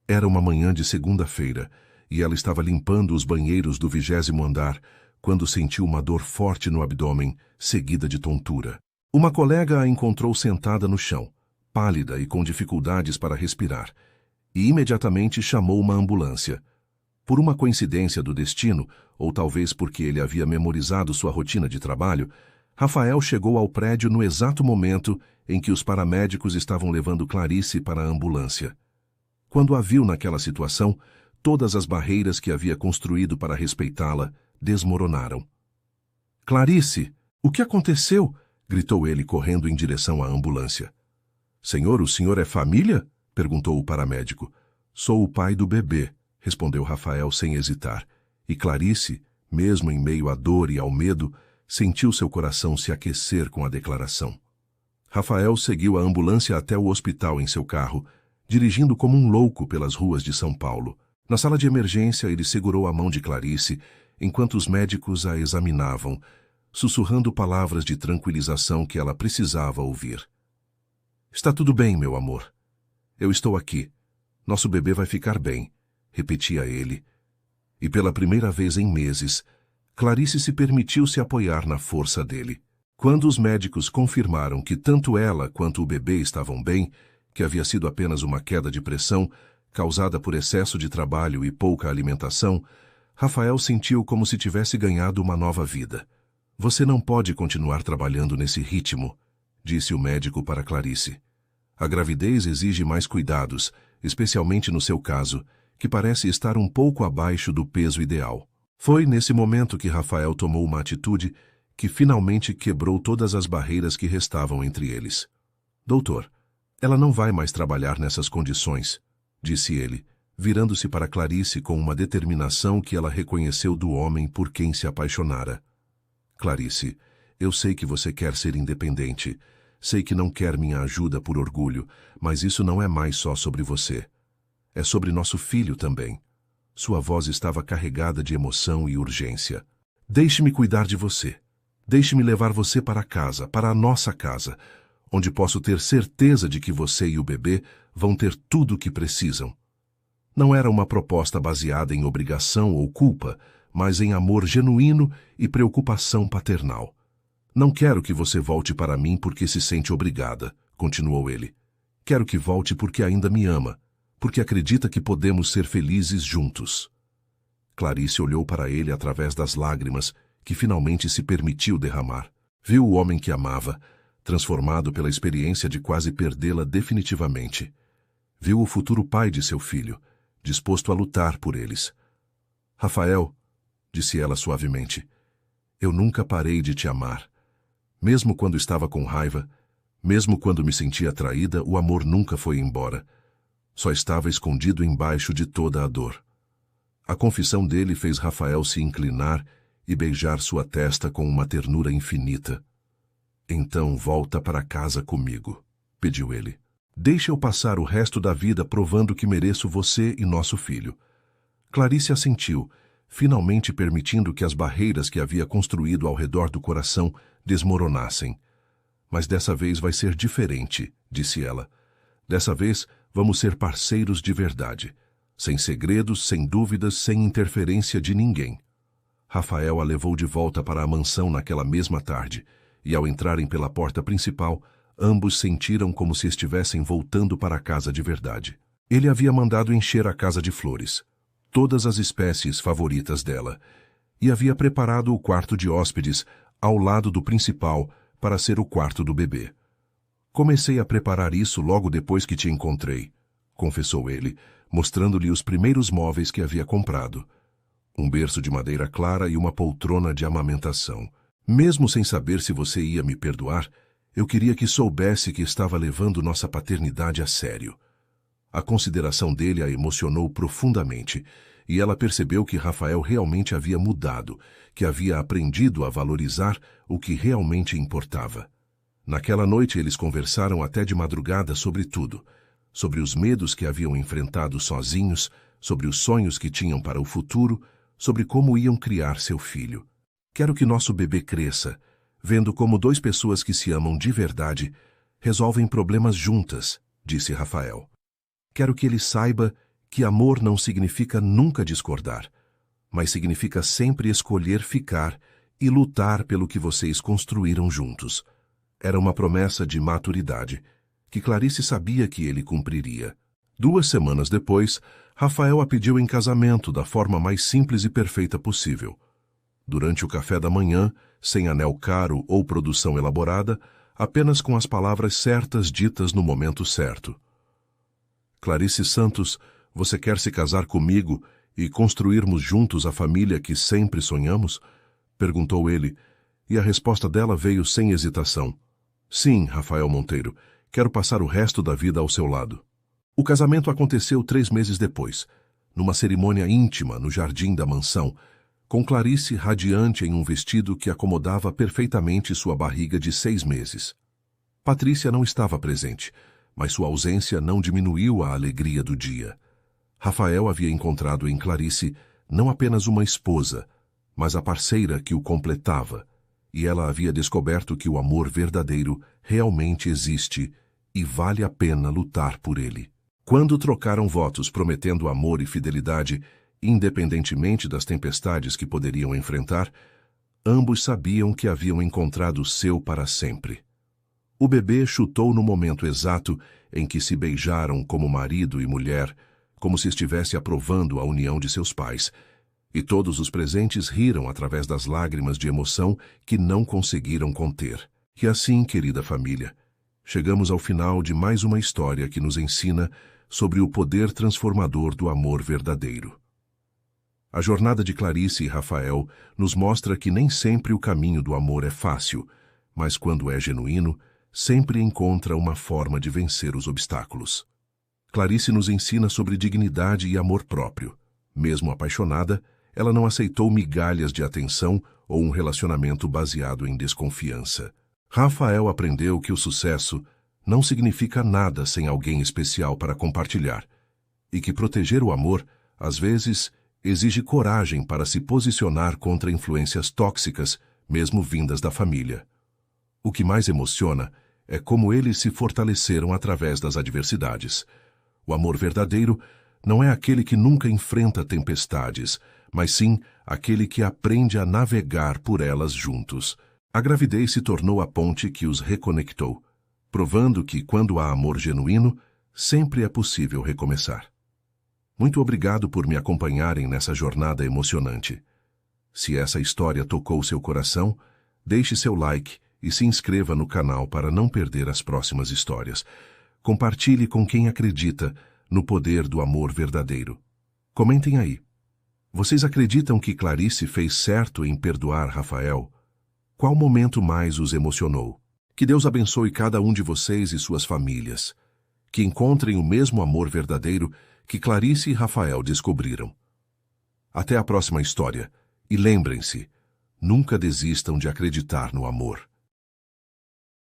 Era uma manhã de segunda-feira, e ela estava limpando os banheiros do 20º andar, quando sentiu uma dor forte no abdômen, seguida de tontura. Uma colega a encontrou sentada no chão, pálida e com dificuldades para respirar, e imediatamente chamou uma ambulância. Por uma coincidência do destino, ou talvez porque ele havia memorizado sua rotina de trabalho, Rafael chegou ao prédio no exato momento em que os paramédicos estavam levando Clarice para a ambulância. Quando a viu naquela situação, todas as barreiras que havia construído para respeitá-la desmoronaram. "Clarice, o que aconteceu?" gritou ele, correndo em direção à ambulância. "Senhor, o senhor é família?" perguntou o paramédico. "Sou o pai do bebê", respondeu Rafael sem hesitar, e Clarice, mesmo em meio à dor e ao medo, sentiu seu coração se aquecer com a declaração. Rafael seguiu a ambulância até o hospital em seu carro, dirigindo como um louco pelas ruas de São Paulo. Na sala de emergência, ele segurou a mão de Clarice enquanto os médicos a examinavam, sussurrando palavras de tranquilização que ela precisava ouvir. "Está tudo bem, meu amor. Eu estou aqui. Nosso bebê vai ficar bem", repetia ele. E pela primeira vez em meses, Clarice se permitiu se apoiar na força dele. Quando os médicos confirmaram que tanto ela quanto o bebê estavam bem, que havia sido apenas uma queda de pressão, causada por excesso de trabalho e pouca alimentação, Rafael sentiu como se tivesse ganhado uma nova vida. "Você não pode continuar trabalhando nesse ritmo", disse o médico para Clarice. "A gravidez exige mais cuidados, especialmente no seu caso, que parece estar um pouco abaixo do peso ideal." Foi nesse momento que Rafael tomou uma atitude que finalmente quebrou todas as barreiras que restavam entre eles. "Doutor, ela não vai mais trabalhar nessas condições", disse ele, virando-se para Clarice com uma determinação que ela reconheceu do homem por quem se apaixonara. "Clarice, eu sei que você quer ser independente. Sei que não quer minha ajuda por orgulho, mas isso não é mais só sobre você. É sobre nosso filho também." Sua voz estava carregada de emoção e urgência. "Deixe-me cuidar de você. Deixe-me levar você para casa, para a nossa casa, onde posso ter certeza de que você e o bebê vão ter tudo o que precisam." Não era uma proposta baseada em obrigação ou culpa, mas em amor genuíno e preocupação paternal. "Não quero que você volte para mim porque se sente obrigada", continuou ele. "Quero que volte porque ainda me ama, porque acredita que podemos ser felizes juntos." Clarice olhou para ele através das lágrimas que finalmente se permitiu derramar. Viu o homem que amava, transformado pela experiência de quase perdê-la definitivamente. Viu o futuro pai de seu filho, disposto a lutar por eles. "Rafael", disse ela suavemente, "eu nunca parei de te amar. Mesmo quando estava com raiva, mesmo quando me sentia traída, o amor nunca foi embora. Só estava escondido embaixo de toda a dor." A confissão dele fez Rafael se inclinar e beijar sua testa com uma ternura infinita. "Então volta para casa comigo", pediu ele. "Deixe eu passar o resto da vida provando que mereço você e nosso filho." Clarice assentiu, finalmente permitindo que as barreiras que havia construído ao redor do coração desmoronassem. "Mas dessa vez vai ser diferente", disse ela. "Dessa vez vamos ser parceiros de verdade, sem segredos, sem dúvidas, sem interferência de ninguém." Rafael a levou de volta para a mansão naquela mesma tarde, e ao entrarem pela porta principal, ambos sentiram como se estivessem voltando para a casa de verdade. Ele havia mandado encher a casa de flores, todas as espécies favoritas dela, e havia preparado o quarto de hóspedes ao lado do principal para ser o quarto do bebê. "Comecei a preparar isso logo depois que te encontrei", confessou ele, mostrando-lhe os primeiros móveis que havia comprado. Um berço de madeira clara e uma poltrona de amamentação. "Mesmo sem saber se você ia me perdoar, eu queria que soubesse que estava levando nossa paternidade a sério." A consideração dele a emocionou profundamente, e ela percebeu que Rafael realmente havia mudado, que havia aprendido a valorizar o que realmente importava. Naquela noite eles conversaram até de madrugada sobre tudo, sobre os medos que haviam enfrentado sozinhos, sobre os sonhos que tinham para o futuro, sobre como iam criar seu filho. "Quero que nosso bebê cresça, vendo como duas pessoas que se amam de verdade resolvem problemas juntas", disse Rafael. "Quero que ele saiba que amor não significa nunca discordar, mas significa sempre escolher ficar e lutar pelo que vocês construíram juntos." Era uma promessa de maturidade, que Clarice sabia que ele cumpriria. 2 semanas depois, Rafael a pediu em casamento da forma mais simples e perfeita possível. Durante o café da manhã, sem anel caro ou produção elaborada, apenas com as palavras certas ditas no momento certo. "Clarice Santos, você quer se casar comigo e construirmos juntos a família que sempre sonhamos?" perguntou ele, e a resposta dela veio sem hesitação. "Sim, Rafael Monteiro, quero passar o resto da vida ao seu lado." O casamento aconteceu 3 meses depois, numa cerimônia íntima no jardim da mansão, com Clarice radiante em um vestido que acomodava perfeitamente sua barriga de 6 meses. Patrícia não estava presente, mas sua ausência não diminuiu a alegria do dia. Rafael havia encontrado em Clarice não apenas uma esposa, mas a parceira que o completava, e ela havia descoberto que o amor verdadeiro realmente existe e vale a pena lutar por ele. Quando trocaram votos prometendo amor e fidelidade, independentemente das tempestades que poderiam enfrentar, ambos sabiam que haviam encontrado o seu para sempre. O bebê chutou no momento exato em que se beijaram como marido e mulher, como se estivesse aprovando a união de seus pais, e todos os presentes riram através das lágrimas de emoção que não conseguiram conter. E assim, querida família, chegamos ao final de mais uma história que nos ensina sobre o poder transformador do amor verdadeiro. A jornada de Clarice e Rafael nos mostra que nem sempre o caminho do amor é fácil, mas quando é genuíno, sempre encontra uma forma de vencer os obstáculos. Clarice nos ensina sobre dignidade e amor próprio. Mesmo apaixonada, ela não aceitou migalhas de atenção ou um relacionamento baseado em desconfiança. Rafael aprendeu que o sucesso não significa nada sem alguém especial para compartilhar, e que proteger o amor, às vezes, exige coragem para se posicionar contra influências tóxicas, mesmo vindas da família. O que mais emociona é como eles se fortaleceram através das adversidades. O amor verdadeiro não é aquele que nunca enfrenta tempestades, mas sim aquele que aprende a navegar por elas juntos. A gravidez se tornou a ponte que os reconectou, provando que, quando há amor genuíno, sempre é possível recomeçar. Muito obrigado por me acompanharem nessa jornada emocionante. Se essa história tocou seu coração, deixe seu like e se inscreva no canal para não perder as próximas histórias. Compartilhe com quem acredita no poder do amor verdadeiro. Comentem aí. Vocês acreditam que Clarice fez certo em perdoar Rafael? Qual momento mais os emocionou? Que Deus abençoe cada um de vocês e suas famílias. Que encontrem o mesmo amor verdadeiro que Clarice e Rafael descobriram. Até a próxima história. E lembrem-se, nunca desistam de acreditar no amor.